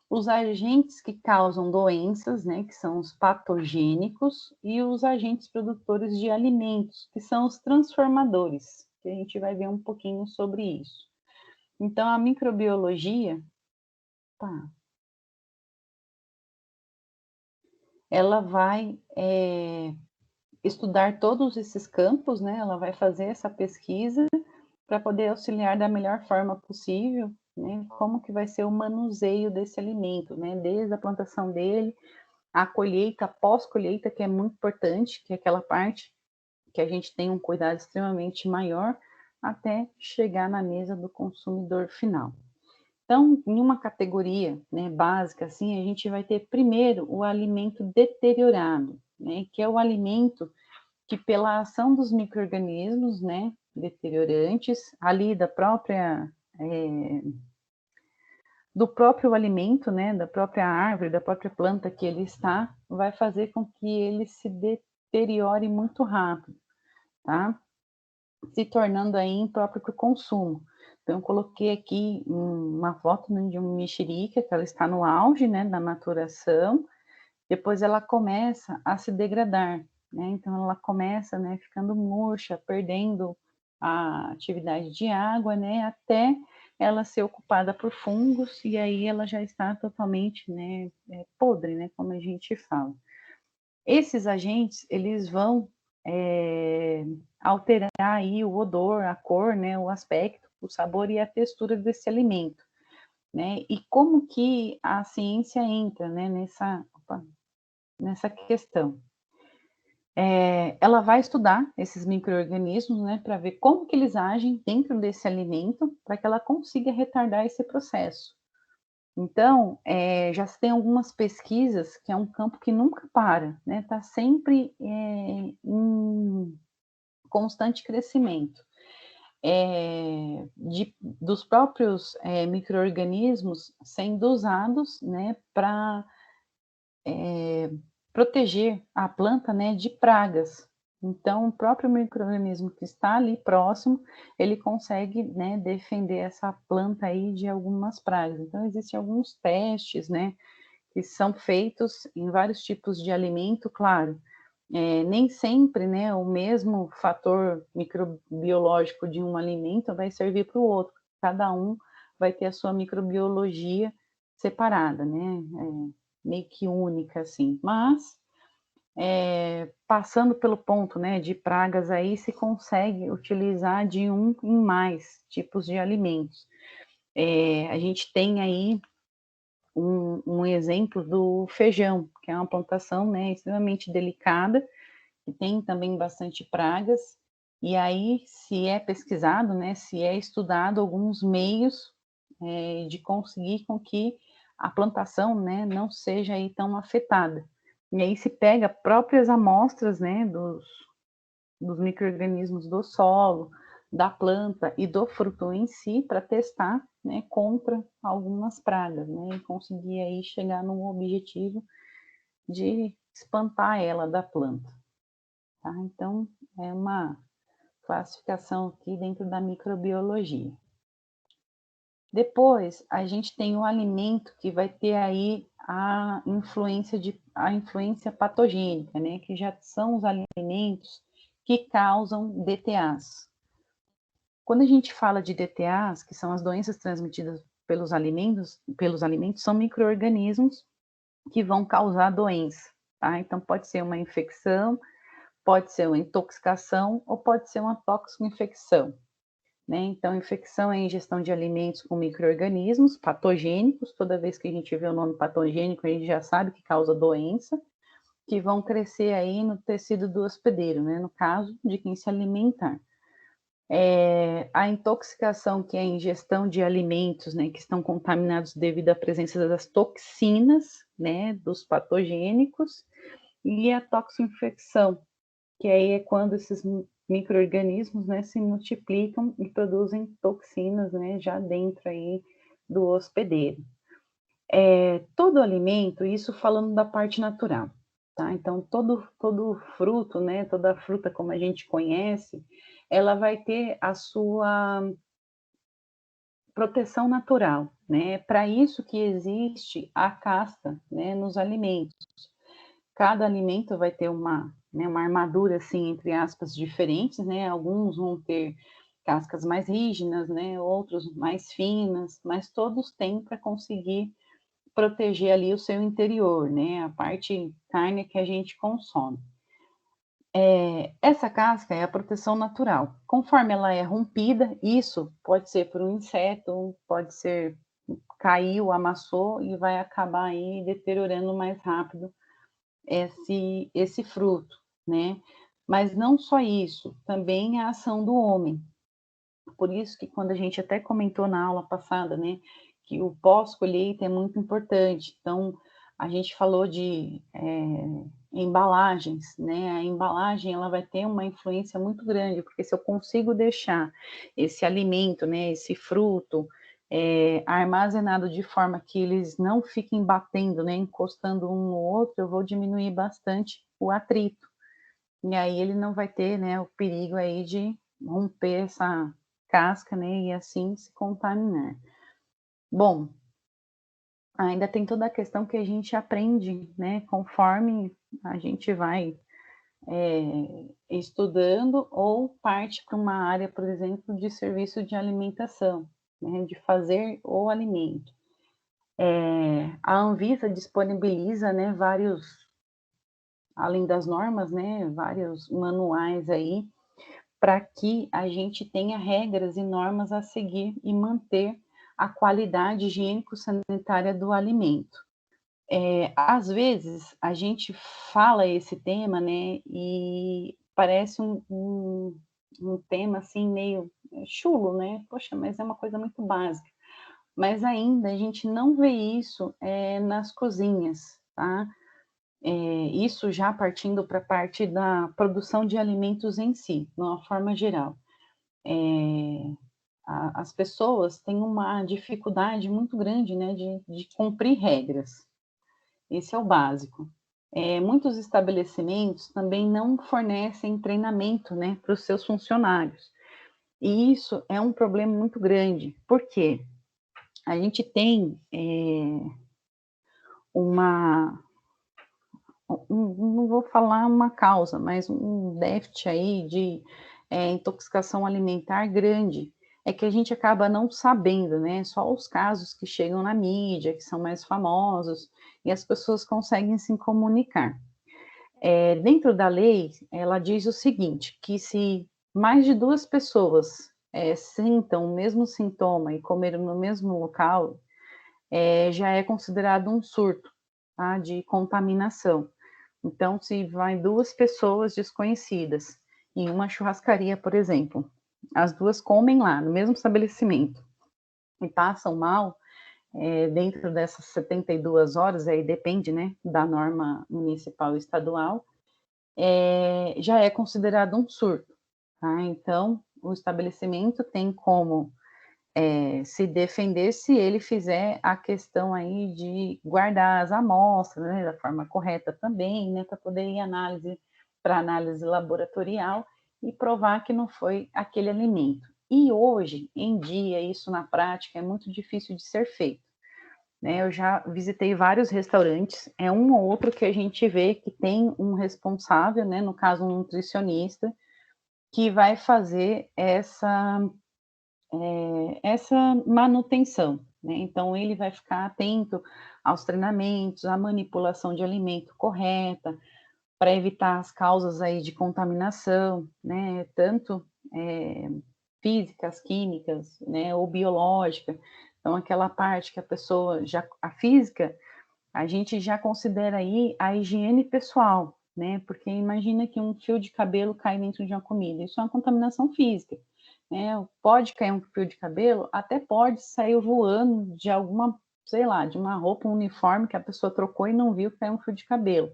os agentes que causam doenças, né, que são os patogênicos, e os agentes produtores de alimentos, que são os transformadores, que a gente vai ver um pouquinho sobre isso. Então, a microbiologia, ela vai estudar todos esses campos, né, ela vai fazer essa pesquisa para poder auxiliar da melhor forma possível, né, como que vai ser o manuseio desse alimento, né, desde a plantação dele, a colheita, pós-colheita, que é muito importante, que é aquela parte que a gente tem um cuidado extremamente maior, até chegar na mesa do consumidor final. Então, em uma categoria, né, básica, assim, a gente vai ter primeiro o alimento deteriorado, né, que é o alimento que pela ação dos micro-organismos, né, deteriorantes, ali do próprio alimento, né, da própria árvore, da própria planta que ele está, vai fazer com que ele se deteriore muito rápido, tá? Se tornando aí impróprio para o consumo. Então, eu coloquei aqui uma foto, né, de uma mexerica, que ela está no auge, né, da maturação, depois ela começa a se degradar, né? Então ela começa, né, ficando murcha, perdendo a atividade de água, né, até ela ser ocupada por fungos e aí ela já está totalmente, né, podre, né, como a gente fala. Esses agentes, eles vão alterar aí o odor, a cor, né, o aspecto, o sabor e a textura desse alimento, né? E como que a ciência entra, né, nessa questão. ela vai estudar esses micro-organismos, né, para ver como que eles agem dentro desse alimento, para que ela consiga retardar esse processo. Então, já se tem algumas pesquisas que é um campo que nunca para, né, está sempre em constante crescimento. Dos próprios micro-organismos sendo usados, né, para proteger a planta, né, de pragas. Então, o próprio micro-organismo que está ali próximo, ele consegue, né, defender essa planta aí de algumas pragas. Então, existem alguns testes, né, que são feitos em vários tipos de alimento, claro. Nem sempre, né, o mesmo fator microbiológico de um alimento vai servir para o outro. Cada um vai ter a sua microbiologia separada, né, meio que única, assim. Mas, passando pelo ponto, né, de pragas aí, se consegue utilizar de um em mais tipos de alimentos. A gente tem aí um exemplo do feijão, que é uma plantação, né, extremamente delicada, que tem também bastante pragas, e aí se é pesquisado, né, se é estudado alguns meios de conseguir com que a plantação, né, não seja aí tão afetada. E aí se pega próprias amostras, né, dos micro-organismos do solo, da planta e do fruto em si para testar, né, contra algumas pragas, né, e conseguir aí chegar num objetivo de espantar ela da planta, tá? Então, é uma classificação aqui dentro da microbiologia. Depois, a gente tem o alimento que vai ter aí a influência patogênica, né, que já são os alimentos que causam DTAs. Quando a gente fala de DTAs, que são as doenças transmitidas pelos alimentos são micro-organismos que vão causar doença, tá? Então, pode ser uma infecção, pode ser uma intoxicação ou pode ser uma toxoinfecção, né? Então, infecção é a ingestão de alimentos com micro-organismos patogênicos. Toda vez que a gente vê o nome patogênico, a gente já sabe que causa doença, que vão crescer aí no tecido do hospedeiro, né? No caso de quem se alimentar. A intoxicação, que é a ingestão de alimentos, né, que estão contaminados devido à presença das toxinas, né, dos patogênicos, e a toxoinfecção, que aí é quando esses micro-organismos, né, se multiplicam e produzem toxinas, né, já dentro aí do hospedeiro. Todo alimento, isso falando da parte natural, tá? Então, todo fruto, né, toda fruta como a gente conhece, ela vai ter a sua proteção natural, né? Para isso que existe a casca, né, nos alimentos. Cada alimento vai ter uma armadura, assim, entre aspas, diferentes, né? Alguns vão ter cascas mais rígidas, né? Outros mais finas, mas todos têm para conseguir proteger ali o seu interior, né? A parte carne que a gente consome. Essa casca é a proteção natural. Conforme ela é rompida, isso pode ser por um inseto, pode ser caiu, amassou e vai acabar aí deteriorando mais rápido esse fruto, né? Mas não só isso, também a ação do homem. Por isso que quando a gente até comentou na aula passada, né, que o pós-colheita é muito importante. Então, a gente falou de embalagens, né? A embalagem ela vai ter uma influência muito grande, porque se eu consigo deixar esse alimento, né, esse fruto, armazenado de forma que eles não fiquem batendo, né, encostando um no outro, eu vou diminuir bastante o atrito. E aí ele não vai ter, né, o perigo aí de romper essa casca, né, e assim se contaminar. Bom, ainda tem toda a questão que a gente aprende, né, conforme a gente vai estudando ou parte para uma área, por exemplo, de serviço de alimentação, né, de fazer o alimento. A Anvisa disponibiliza, né, além das normas, né, vários manuais aí para que a gente tenha regras e normas a seguir e manter a qualidade higiênico-sanitária do alimento. Às vezes a gente fala esse tema, né, e parece um tema, assim, meio chulo, né, poxa, mas é uma coisa muito básica. Mas ainda a gente não vê isso, nas cozinhas, tá. Isso já partindo para a parte da produção de alimentos em si, de uma forma geral. As pessoas têm uma dificuldade muito grande, né, de cumprir regras. Esse é o básico. Muitos estabelecimentos também não fornecem treinamento, né, para os seus funcionários. E isso é um problema muito grande. Por quê? A gente tem uma, não vou falar uma causa, mas um déficit aí de intoxicação alimentar grande. É que a gente acaba não sabendo, né? Só os casos que chegam na mídia, que são mais famosos, e as pessoas conseguem se comunicar. Dentro da lei, ela diz o seguinte, que se mais de 2 pessoas, sintam o mesmo sintoma e comeram no mesmo local, já é considerado um surto, tá, de contaminação. Então, se vai 2 pessoas desconhecidas em uma churrascaria, por exemplo, as 2 comem lá no mesmo estabelecimento e passam mal, dentro dessas 72 horas, aí depende, né, da norma municipal e estadual, já é considerado um surto, tá? Então, o estabelecimento tem como se defender se ele fizer a questão aí de guardar as amostras, né, da forma correta também, né, para poder ir para análise laboratorial e provar que não foi aquele alimento. E hoje em dia, isso na prática é muito difícil de ser feito, né? Eu já visitei vários restaurantes, é um ou outro que a gente vê que tem um responsável, né, no caso um nutricionista, que vai fazer essa manutenção, né? Então ele vai ficar atento aos treinamentos, à manipulação de alimento correta, para evitar as causas aí de contaminação, né? Tanto físicas, químicas, né? Ou biológica. Então aquela parte que a pessoa já, a física, a gente já considera aí a higiene pessoal, né? Porque imagina que um fio de cabelo cai dentro de uma comida, isso é uma contaminação física, né? Pode cair um fio de cabelo, até pode sair voando de alguma, sei lá, de uma roupa, um uniforme que a pessoa trocou e não viu que caiu um fio de cabelo.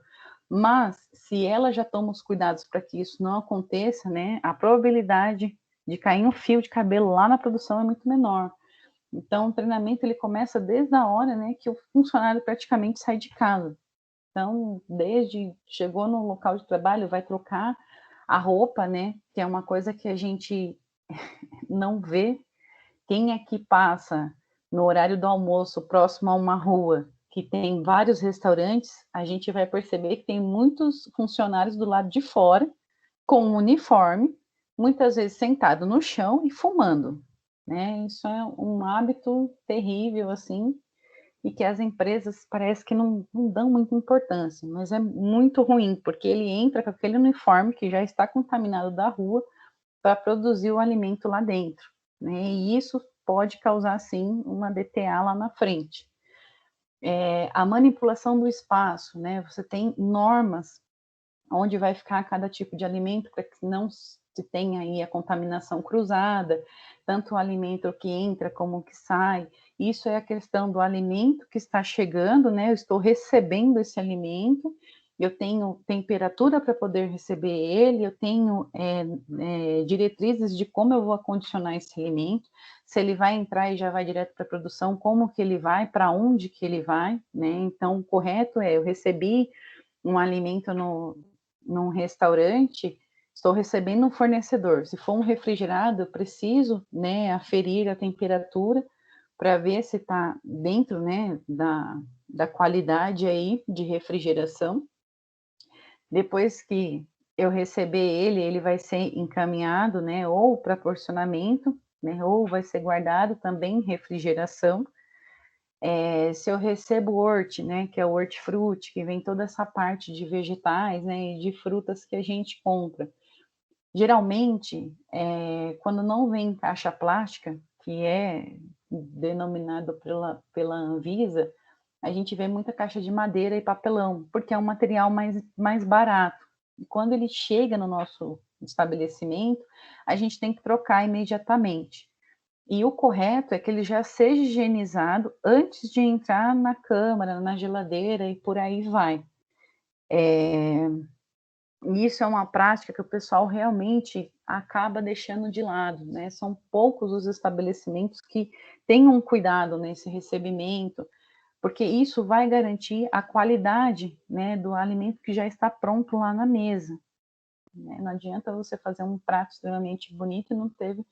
Mas se ela já toma os cuidados para que isso não aconteça, né? A probabilidade de cair um fio de cabelo lá na produção é muito menor. Então, o treinamento ele começa desde a hora, né, que o funcionário praticamente sai de casa. Então, desde chegou no local de trabalho, vai trocar a roupa, né, que é uma coisa que a gente não vê. Quem é que passa no horário do almoço próximo a uma rua que tem vários restaurantes, a gente vai perceber que tem muitos funcionários do lado de fora com um uniforme, muitas vezes sentado no chão e fumando, né? Isso é um hábito terrível, assim, e que as empresas parece que não dão muita importância, mas é muito ruim, porque ele entra com aquele uniforme que já está contaminado da rua para produzir o alimento lá dentro, né? E isso pode causar, sim, uma DTA lá na frente. A manipulação do espaço, né? Você tem normas onde vai ficar cada tipo de alimento para que não se tenha aí a contaminação cruzada, tanto o alimento que entra como o que sai. Isso é a questão do alimento que está chegando, né? Eu estou recebendo esse alimento, eu tenho temperatura para poder receber ele, eu tenho diretrizes de como eu vou acondicionar esse alimento, se ele vai entrar e já vai direto para a produção, como que ele vai, para onde que ele vai, né? Então, o correto é, eu recebi um alimento num restaurante, estou recebendo um fornecedor. Se for um refrigerado, eu preciso, né, aferir a temperatura para ver se está dentro, né, da qualidade aí de refrigeração. Depois que eu receber ele, ele vai ser encaminhado, né, ou para porcionamento, né, ou vai ser guardado também em refrigeração. Se eu recebo hort, né, que é o hortifruti, que vem toda essa parte de vegetais, né, e de frutas que a gente compra. Geralmente, quando não vem em caixa plástica, que é denominado pela Anvisa, a gente vê muita caixa de madeira e papelão, porque é um material mais barato. E quando ele chega no nosso estabelecimento, a gente tem que trocar imediatamente. E o correto é que ele já seja higienizado antes de entrar na câmara, na geladeira e por aí vai. E isso é uma prática que o pessoal realmente acaba deixando de lado, né? São poucos os estabelecimentos que têm um cuidado nesse recebimento, porque isso vai garantir a qualidade, né, do alimento que já está pronto lá na mesa, né? Não adianta você fazer um prato extremamente bonito e não teve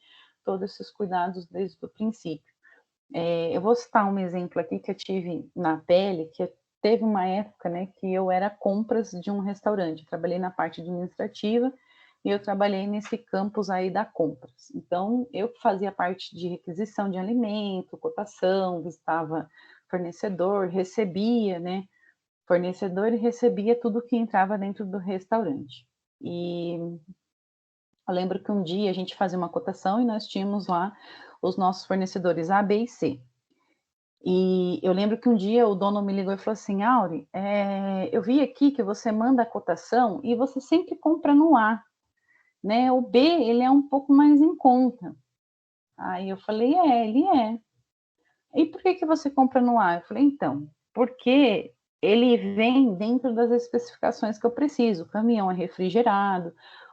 todos esses cuidados desde o princípio. Eu vou citar um exemplo aqui que eu tive na pele, que teve uma época, né, que eu era compras de um restaurante, eu trabalhei na parte administrativa e eu trabalhei nesse campus aí da compras. Então, eu fazia parte de requisição de alimento, cotação, visitava fornecedor, recebia, né, fornecedor e recebia tudo que entrava dentro do restaurante. E eu lembro que um dia a gente fazia uma cotação e nós tínhamos lá os nossos fornecedores A, B e C. E eu lembro que um dia o dono me ligou e falou assim: Auri, eu vi aqui que você manda a cotação e você sempre compra no A, né? O B, ele é um pouco mais em conta. Aí eu falei: ele é. E por que você compra no A? Eu falei: então, porque ele vem dentro das especificações que eu preciso. O caminhão é refrigerado,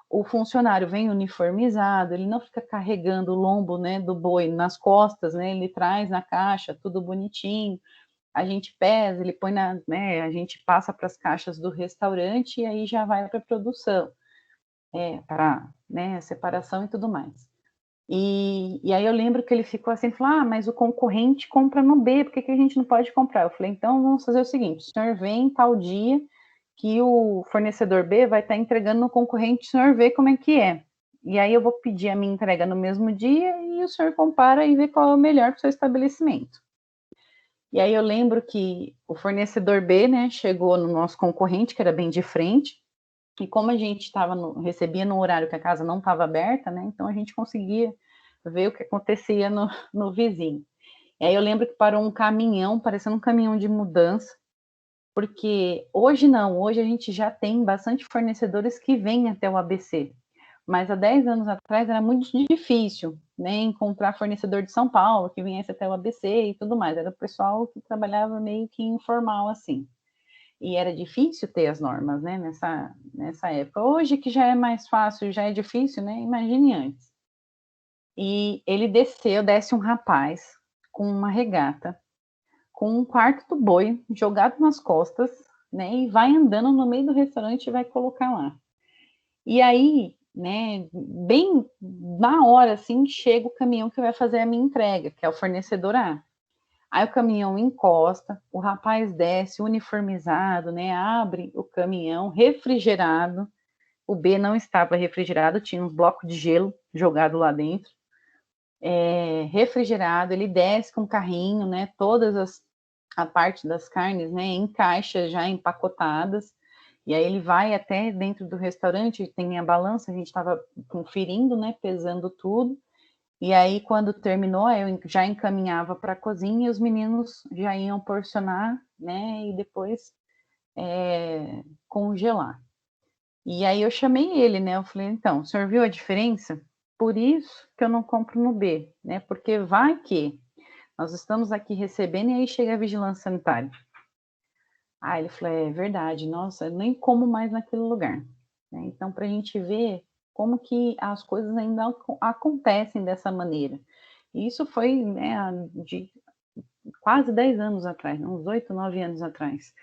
o funcionário vem uniformizado, ele não fica carregando o lombo, né, do boi nas costas, né? Ele traz na caixa tudo bonitinho. A gente pesa, ele põe né, a gente passa para as caixas do restaurante e aí já vai para a produção, para, né, separação e tudo mais. E aí eu lembro que ele ficou assim, falou, mas o concorrente compra no B, por que a gente não pode comprar? Eu falei, então vamos fazer o seguinte, o senhor vem tal dia que o fornecedor B vai estar entregando no concorrente, o senhor vê como é que é. E aí eu vou pedir a minha entrega no mesmo dia e o senhor compara e vê qual é o melhor para o seu estabelecimento. E aí eu lembro que o fornecedor B, né, chegou no nosso concorrente, que era bem de frente, e como a gente recebia no horário que a casa não estava aberta, né, então a gente conseguia ver o que acontecia no vizinho. E aí eu lembro que parou um caminhão, parecendo um caminhão de mudança, porque hoje não, hoje a gente já tem bastante fornecedores que vêm até o ABC, mas há 10 anos atrás era muito difícil, né, encontrar fornecedor de São Paulo que viesse até o ABC e tudo mais. Era o pessoal que trabalhava meio que informal assim. E era difícil ter as normas, né, nessa época. Hoje que já é mais fácil, já é difícil, né? Imagine antes. E ele desce um rapaz com uma regata, com um quarto do boi jogado nas costas, né, e vai andando no meio do restaurante e vai colocar lá. E aí, né, bem na hora, assim, chega o caminhão que vai fazer a minha entrega, que é o fornecedor A. Aí o caminhão encosta, o rapaz desce uniformizado, né, abre o caminhão refrigerado, o B não estava refrigerado, tinha uns blocos de gelo jogado lá dentro, refrigerado, ele desce com o carrinho, né, a parte das carnes, né, em caixas já empacotadas, e aí ele vai até dentro do restaurante, tem a balança, a gente estava conferindo, né, pesando tudo, e aí quando terminou, eu já encaminhava para a cozinha e os meninos já iam porcionar, né, e depois congelar. E aí eu chamei ele, né, eu falei, então, o senhor viu a diferença? Por isso que eu não compro no B, né, porque vai que nós estamos aqui recebendo e aí chega a vigilância sanitária. Ah, ele falou, é verdade, nossa, eu nem como mais naquele lugar. Né? Então, para a gente ver como que as coisas ainda acontecem dessa maneira. E isso foi, né, de quase 10 anos atrás, uns 8, 9 anos atrás.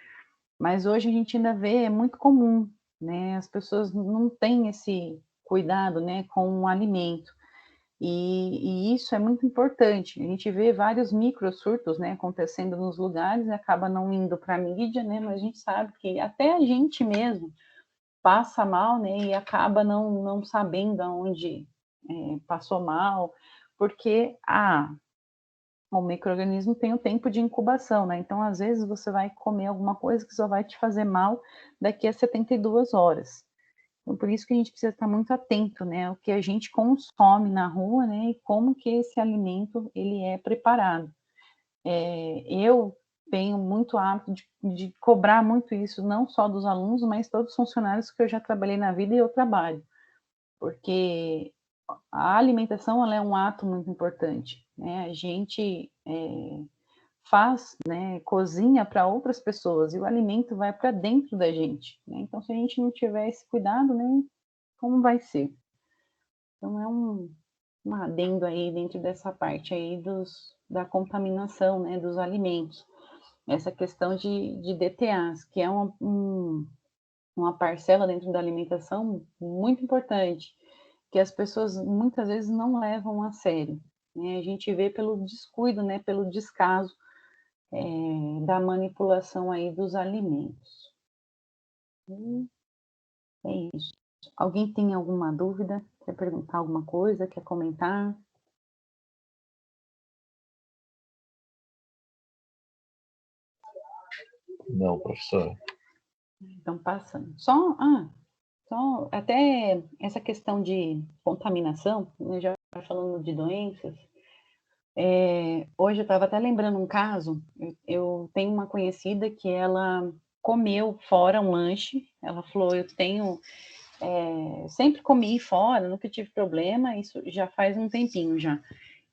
Mas hoje a gente ainda vê, é muito comum, né? As pessoas não têm esse cuidado, né, com o alimento. E isso é muito importante. A gente vê vários microsurtos, né, acontecendo nos lugares e acaba não indo para a mídia, né, mas a gente sabe que até a gente mesmo passa mal, né, e acaba não sabendo aonde passou mal, porque o micro-organismo tem o tempo de incubação, né, então às vezes você vai comer alguma coisa que só vai te fazer mal daqui a 72 horas. Então, por isso que a gente precisa estar muito atento, né, ao que a gente consome na rua, né, e como que esse alimento ele é preparado. Eu tenho muito hábito de cobrar muito isso, não só dos alunos, mas todos os funcionários que eu já trabalhei na vida e eu trabalho, porque a alimentação ela é um ato muito importante, né? A gente faz, né, cozinha para outras pessoas e o alimento vai para dentro da gente, né? Então, se a gente não tiver esse cuidado, né, como vai ser? Então, é um adendo aí dentro dessa parte aí da contaminação, né, dos alimentos. Essa questão de DTAs, que é uma parcela dentro da alimentação muito importante, que as pessoas muitas vezes não levam a sério, né? A gente vê pelo descuido, né, pelo descaso da manipulação aí dos alimentos. É isso. Alguém tem alguma dúvida? Quer perguntar alguma coisa? Quer comentar? Não, professor. Então, passando. Só até essa questão de contaminação, né, já falando de doenças, hoje eu estava até lembrando um caso, eu tenho uma conhecida que ela comeu fora um lanche, ela falou, sempre comi fora, nunca tive problema, isso já faz um tempinho já.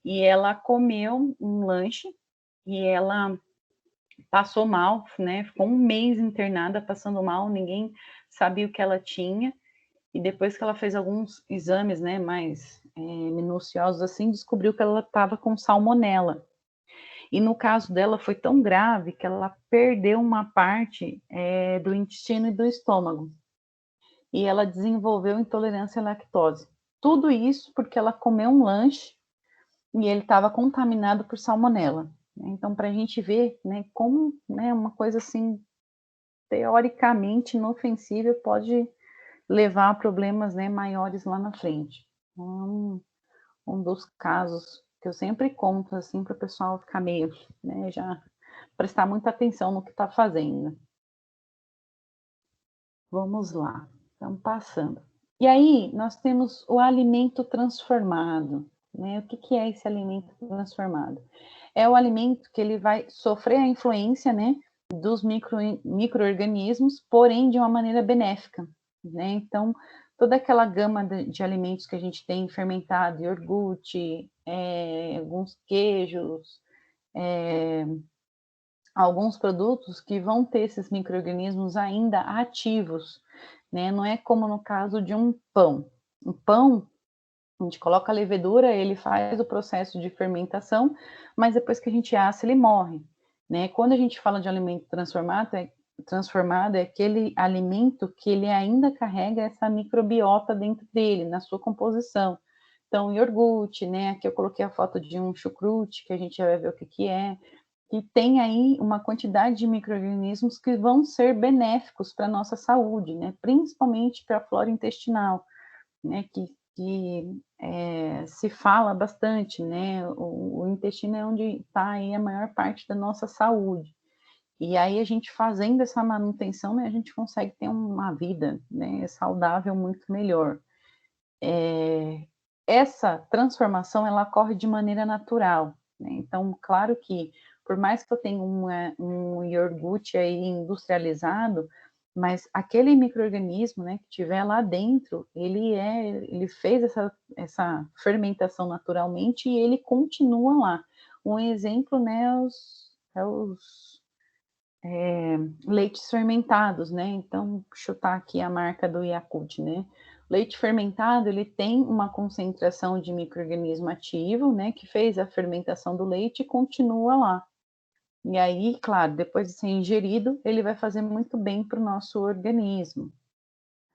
E ela comeu um lanche e ela passou mal, né? Ficou um mês internada passando mal, ninguém sabia o que ela tinha. E depois que ela fez alguns exames, né, mais minuciosos assim, descobriu que ela estava com salmonela. E no caso dela foi tão grave que ela perdeu uma parte do intestino e do estômago. E ela desenvolveu intolerância à lactose. Tudo isso porque ela comeu um lanche e ele estava contaminado por salmonela. Então, para a gente ver, né, como, né, uma coisa assim teoricamente inofensiva pode levar a problemas, né, maiores lá na frente. Então, um dos casos que eu sempre conto assim para o pessoal ficar meio, né, já prestar muita atenção no que está fazendo. Vamos lá, estamos passando. E aí, nós temos o alimento transformado, né? O que é esse alimento transformado? É o alimento que ele vai sofrer a influência, né, dos micro-organismos, porém de uma maneira benéfica, né? Então, toda aquela gama de alimentos que a gente tem fermentado, iogurte, alguns queijos, alguns produtos que vão ter esses micro-organismos ainda ativos, né? Não é como no caso de um pão. O pão, a gente coloca a levedura, ele faz o processo de fermentação, mas depois que a gente assa, ele morre, né? Quando a gente fala de alimento transformado é aquele alimento que ele ainda carrega essa microbiota dentro dele, na sua composição. Então, iogurte, né? Aqui eu coloquei a foto de um chucrute, que a gente já vai ver o que é, que tem aí uma quantidade de micro-organismos que vão ser benéficos para a nossa saúde, né? Principalmente para a flora intestinal, né? Que se fala bastante, né? O intestino é onde está aí a maior parte da nossa saúde. E aí a gente fazendo essa manutenção, né, a gente consegue ter uma vida, né, saudável muito melhor. Essa transformação ela ocorre de maneira natural, né? Então, claro que por mais que eu tenha um iogurte aí industrializado, mas aquele micro-organismo, né, que tiver lá dentro, ele fez essa fermentação naturalmente e ele continua lá. Um exemplo, né, os leites fermentados, né? Então, chutar aqui a marca do Yakult, né? Leite fermentado, ele tem uma concentração de micro-organismo ativo, né? Que fez a fermentação do leite e continua lá. E aí, claro, depois de ser ingerido, ele vai fazer muito bem para o nosso organismo.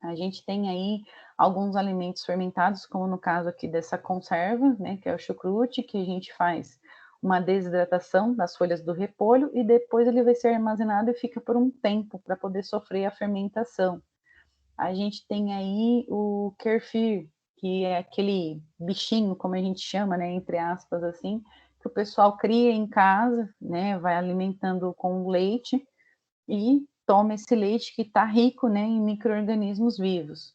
A gente tem aí alguns alimentos fermentados, como no caso aqui dessa conserva, né? Que é o chucrute, que a gente faz uma desidratação das folhas do repolho e depois ele vai ser armazenado e fica por um tempo para poder sofrer a fermentação. A gente tem aí o kefir, que é aquele bichinho, como a gente chama, né, entre aspas, assim, que o pessoal cria em casa, né, vai alimentando com leite e toma esse leite que está rico, né, em micro-organismos vivos.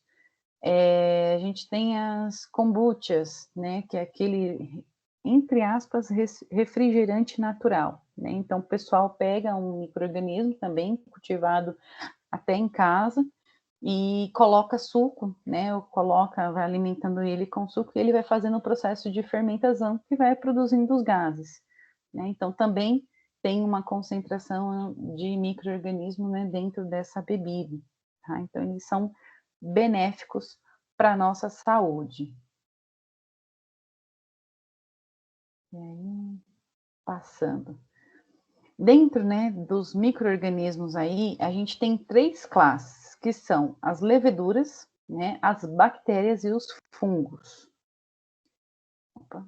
A gente tem as kombuchas, né, que é aquele entre aspas, refrigerante natural, né? Então, o pessoal pega um micro-organismo também cultivado até em casa e coloca suco, né? Ou coloca, vai alimentando ele com suco e ele vai fazendo o processo de fermentação que vai produzindo os gases, né? Então, também tem uma concentração de micro-organismo, né, dentro dessa bebida, tá? Então, eles são benéficos para a nossa saúde. E aí, passando. Dentro, né, dos micro-organismos aí, a gente tem 3 classes, que são as leveduras, né, as bactérias e os fungos. Opa,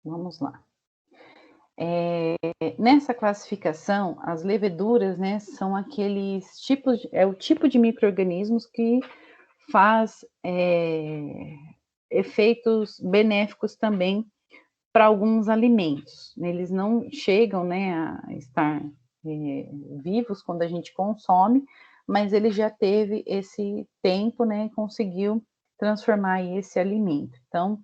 vamos lá. Nessa classificação, as leveduras, né, são aqueles tipos, é o tipo de micro-organismos que faz efeitos benéficos também para alguns alimentos. Eles não chegam, né, a estar vivos quando a gente consome, mas ele já teve esse tempo, né, conseguiu transformar esse alimento. Então,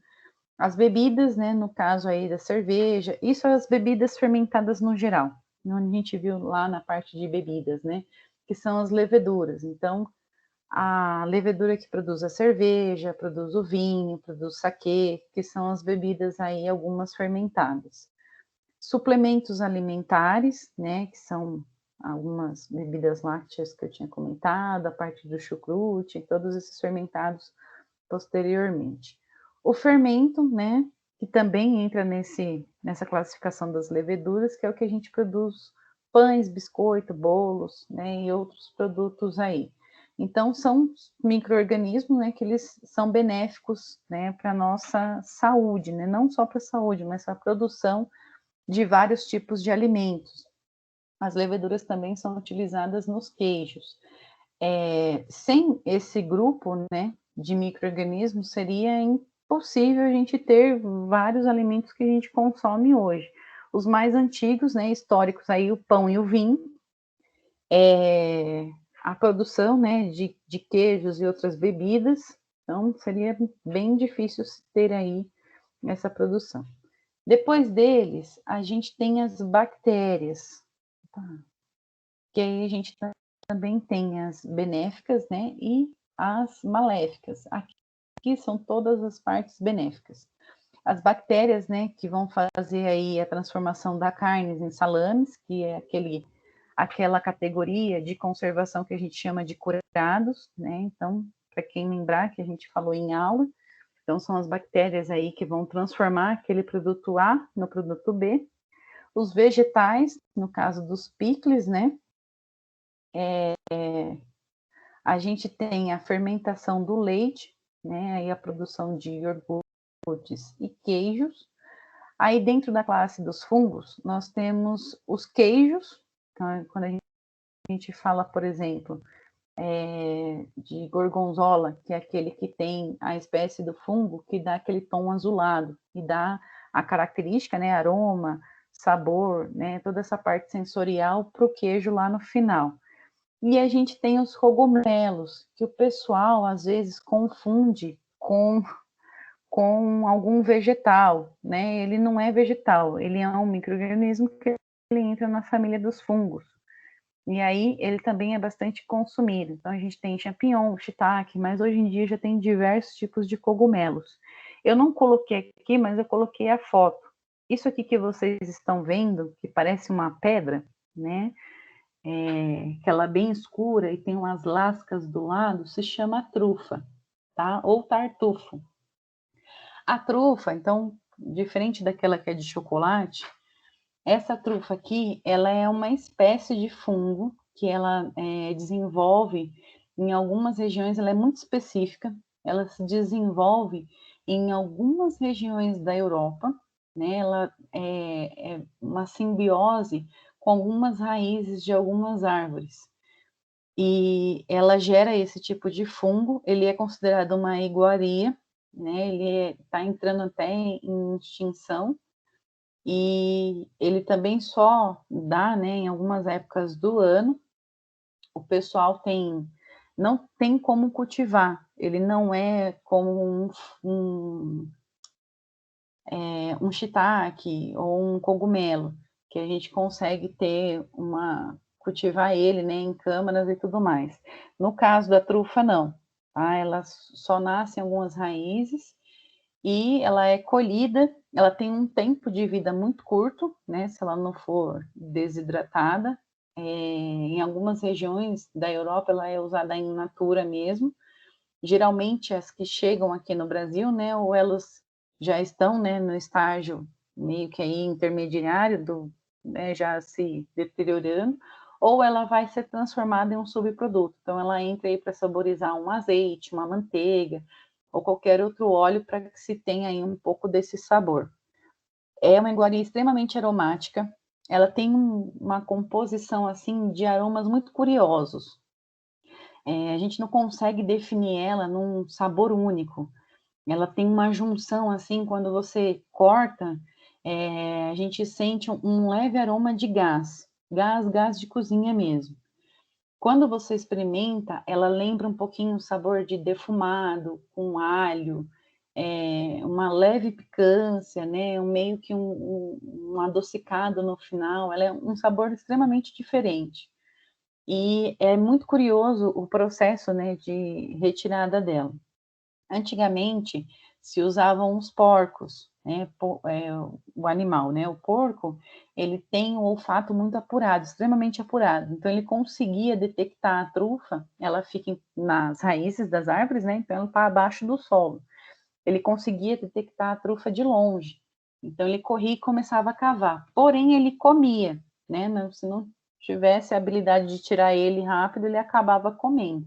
as bebidas, né, no caso aí da cerveja, isso as bebidas fermentadas no geral, onde a gente viu lá na parte de bebidas, né, que são as leveduras. Então, a levedura que produz a cerveja, produz o vinho, produz o saquê, que são as bebidas aí, algumas fermentadas. Suplementos alimentares, né, que são algumas bebidas lácteas que eu tinha comentado, a parte do chucrute, todos esses fermentados posteriormente. O fermento, né, que também entra nessa classificação das leveduras, que é o que a gente produz pães, biscoito, bolos, né, e outros produtos aí. Então, são micro-organismos, né, que eles são benéficos, né, para a nossa saúde, né, não só para a saúde, mas para a produção de vários tipos de alimentos. As leveduras também são utilizadas nos queijos. Sem esse grupo, né, de micro-organismos, seria impossível a gente ter vários alimentos que a gente consome hoje. Os mais antigos, né, históricos, aí o pão e o vinho, a produção, né, de queijos e outras bebidas, então seria bem difícil ter aí essa produção. Depois deles, a gente tem as bactérias, tá? Que aí a gente também tem as benéficas, né, e as maléficas. Aqui são todas as partes benéficas. As bactérias, né, que vão fazer aí a transformação da carne em salames, que é aquela categoria de conservação que a gente chama de curados, né? Então, para quem lembrar que a gente falou em aula, então são as bactérias aí que vão transformar aquele produto A no produto B. Os vegetais, no caso dos picles, né? A gente tem a fermentação do leite, né? Aí a produção de iogurtes e queijos. Aí dentro da classe dos fungos, nós temos os queijos. Então, quando a gente fala, por exemplo, de gorgonzola, que é aquele que tem a espécie do fungo que dá aquele tom azulado e dá a característica, né, aroma, sabor, né, toda essa parte sensorial para o queijo lá no final. E a gente tem os cogumelos, que o pessoal às vezes confunde com algum vegetal, né? Ele não é vegetal, ele é um micro-organismo que ele entra na família dos fungos. E aí ele também é bastante consumido. Então a gente tem champignon, shiitake, mas hoje em dia já tem diversos tipos de cogumelos. Eu não coloquei aqui, mas eu coloquei a foto. Isso aqui que vocês estão vendo, que parece uma pedra, né? Que ela é bem escura e tem umas lascas do lado, se chama trufa, tá? Ou tartufo. A trufa, então, diferente daquela que é de chocolate, essa trufa aqui, ela é uma espécie de fungo que ela desenvolve em algumas regiões, ela é muito específica, ela se desenvolve em algumas regiões da Europa, né? Ela é uma simbiose com algumas raízes de algumas árvores. E ela gera esse tipo de fungo, ele é considerado uma iguaria, né? Ele está entrando até em extinção, e ele também só dá, né, em algumas épocas do ano. O pessoal não tem como cultivar, ele não é como um shiitake ou um cogumelo, que a gente consegue cultivar ele, né, em câmaras e tudo mais. No caso da trufa, não, tá? Ela só nasce em algumas raízes e ela é colhida, ela tem um tempo de vida muito curto, né, se ela não for desidratada. Em algumas regiões da Europa, ela é usada in natura mesmo. Geralmente, as que chegam aqui no Brasil, né, ou elas já estão, né, no estágio meio que aí intermediário, né, já se deteriorando, ou ela vai ser transformada em um subproduto. Então, ela entra aí para saborizar um azeite, uma manteiga, ou qualquer outro óleo para que se tenha aí um pouco desse sabor. É uma iguaria extremamente aromática, ela tem uma composição, assim, de aromas muito curiosos. A gente não consegue definir ela num sabor único. Ela tem uma junção, assim, quando você corta, a gente sente um leve aroma de gás de cozinha mesmo. Quando você experimenta, ela lembra um pouquinho o sabor de defumado, com alho, uma leve picância, né? Meio que um adocicado no final. Ela é um sabor extremamente diferente. E é muito curioso o processo, né, de retirada dela. Antigamente se usavam os porcos, né, o animal, né, o porco, ele tem um olfato muito apurado, extremamente apurado, então ele conseguia detectar a trufa, ela fica nas raízes das árvores, né, então ela está abaixo do solo, ele conseguia detectar a trufa de longe, então ele corria e começava a cavar, porém ele comia, né, se não tivesse a habilidade de tirar ele rápido, ele acabava comendo.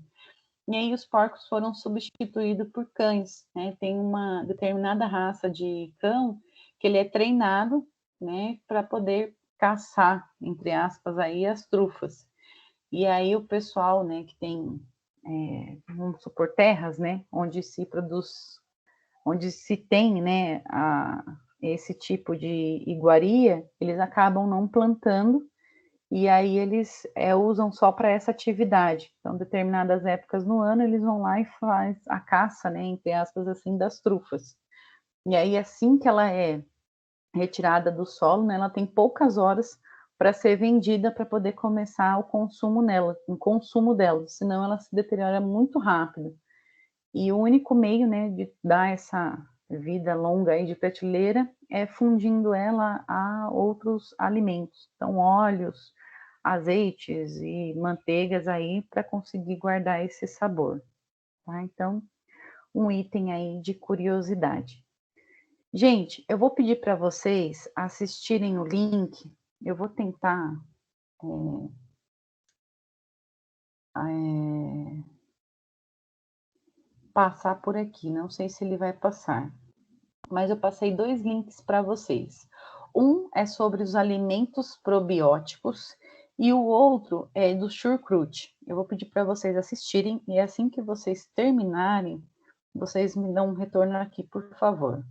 E aí os porcos foram substituídos por cães, né? Tem uma determinada raça de cão que ele é treinado, né, para poder caçar, entre aspas, aí as trufas. E aí o pessoal, né, que tem, vamos supor, terras, né, onde se produz, onde se tem, né, esse tipo de iguaria, eles acabam não plantando e aí eles usam só para essa atividade. Então, determinadas épocas no ano, eles vão lá e faz a caça, né, entre aspas, assim, das trufas. E aí, assim que ela é retirada do solo, né, ela tem poucas horas para ser vendida para poder começar o consumo dela, senão ela se deteriora muito rápido. E o único meio, né, de dar essa vida longa aí de prateleira é fundindo ela a outros alimentos, então óleos, azeites e manteigas aí para conseguir guardar esse sabor, tá? Então, um item aí de curiosidade. Gente, eu vou pedir para vocês assistirem o link, eu vou tentar passar por aqui, não sei se ele vai passar, mas eu passei 2 links para vocês. Um é sobre os alimentos probióticos e o outro é do chucrute. Eu vou pedir para vocês assistirem e assim que vocês terminarem, vocês me dão um retorno aqui, por favor.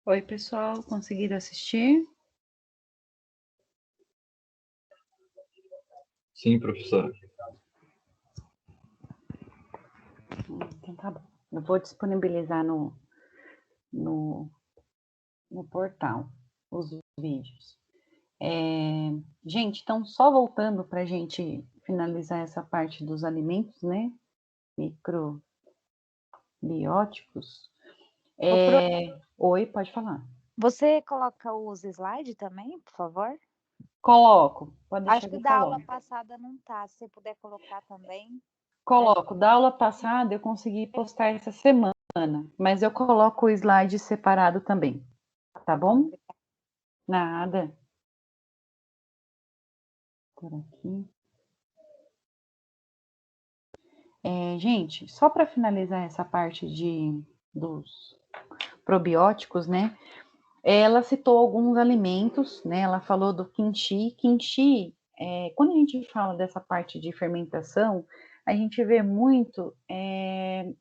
Oi, pessoal, conseguiram assistir? Sim, professora. Então tá bom. Eu vou disponibilizar no, no portal os vídeos. Gente, então só voltando para a gente finalizar essa parte dos alimentos, né? Microbióticos. Oi, pode falar. Você coloca os slides também, por favor? Coloco, pode deixar Acho que que eu da aula coloco. passada não tá, se você puder colocar também. Coloco. Da aula passada eu consegui postar essa semana, mas eu coloco o slide separado também, tá bom? Nada. Por aqui. Gente, só para finalizar essa parte dos probióticos, né? Ela citou alguns alimentos, né? Ela falou do kimchi. Kimchi, quando a gente fala dessa parte de fermentação, a gente vê muito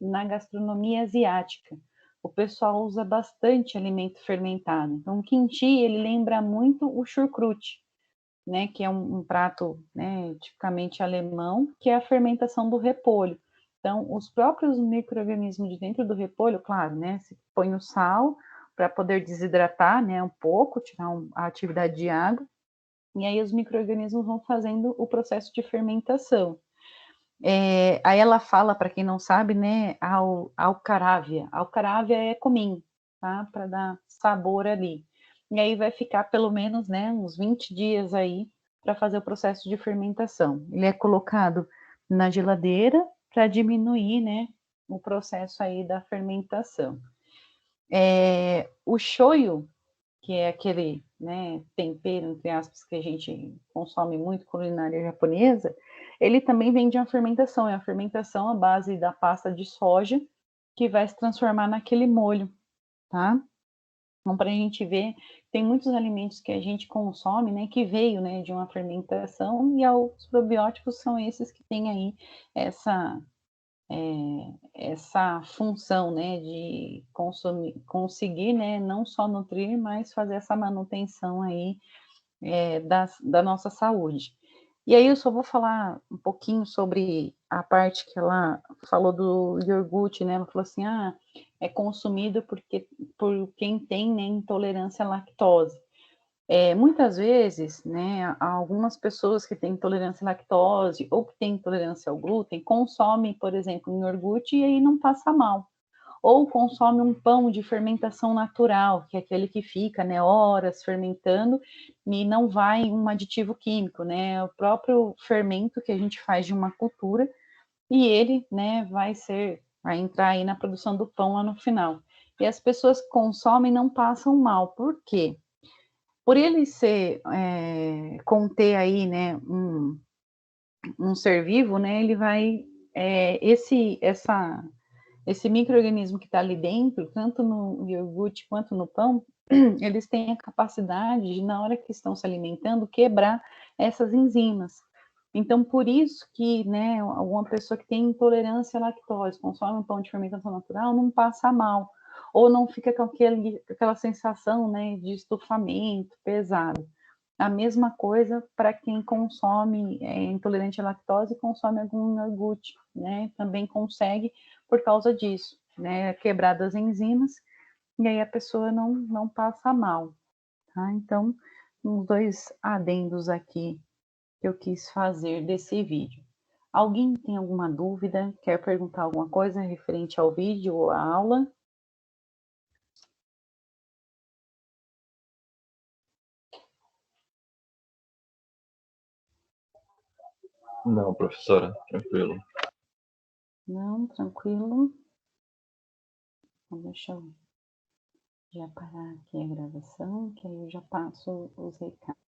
na gastronomia asiática. O pessoal usa bastante alimento fermentado. Então, o kimchi, ele lembra muito o chucrute, né? Que é um prato, né, tipicamente alemão, que é a fermentação do repolho. Então, os próprios micro-organismos de dentro do repolho, claro, né? Se põe o sal para poder desidratar, né, um pouco, tirar a atividade de água, e aí os micro-organismos vão fazendo o processo de fermentação. Aí ela fala, para quem não sabe, né, alcarávia. Alcarávia é cominho, tá? Para dar sabor ali. E aí vai ficar pelo menos, né, uns 20 dias aí para fazer o processo de fermentação. Ele é colocado na geladeira para diminuir, né, o processo aí da fermentação. O shoyu, que é aquele, né, tempero, entre aspas, que a gente consome muito culinária japonesa, ele também vem de uma fermentação, é a fermentação à base da pasta de soja, que vai se transformar naquele molho, tá? Então, para a gente ver, tem muitos alimentos que a gente consome, né, que veio, né, de uma fermentação, e os probióticos são esses que têm aí essa essa função, né, de conseguir, né, não só nutrir, mas fazer essa manutenção aí da nossa saúde. E aí eu só vou falar um pouquinho sobre a parte que ela falou do iogurte, né? Ela falou assim, é consumido por quem tem, né, intolerância à lactose. Muitas vezes, né, algumas pessoas que têm intolerância à lactose ou que têm intolerância ao glúten consomem, por exemplo, um iogurte e aí não passa mal. Ou consome um pão de fermentação natural, que é aquele que fica, né, horas fermentando e não vai um aditivo químico, né, o próprio fermento que a gente faz de uma cultura e ele, né, vai entrar aí na produção do pão lá no final. E as pessoas que consomem não passam mal. Por quê? Por ele conter aí, né, um ser vivo, né, ele vai, esse micro-organismo que está ali dentro, tanto no iogurte quanto no pão, eles têm a capacidade de, na hora que estão se alimentando, quebrar essas enzimas. Então, por isso que, né, alguma pessoa que tem intolerância à lactose, consome um pão de fermentação natural, não passa mal, ou não fica com aquela sensação, né, de estufamento pesado. A mesma coisa para quem consome, intolerante à lactose e consome algum iogurte, né, também consegue por causa disso, né, quebrar das enzimas, e aí a pessoa não passa mal, tá? Então, uns dois adendos aqui que eu quis fazer desse vídeo. Alguém tem alguma dúvida? Quer perguntar alguma coisa referente ao vídeo ou à aula? Não, professora, tranquilo. Não, tranquilo. Então, deixa eu já parar aqui a gravação, que aí eu já passo os recados.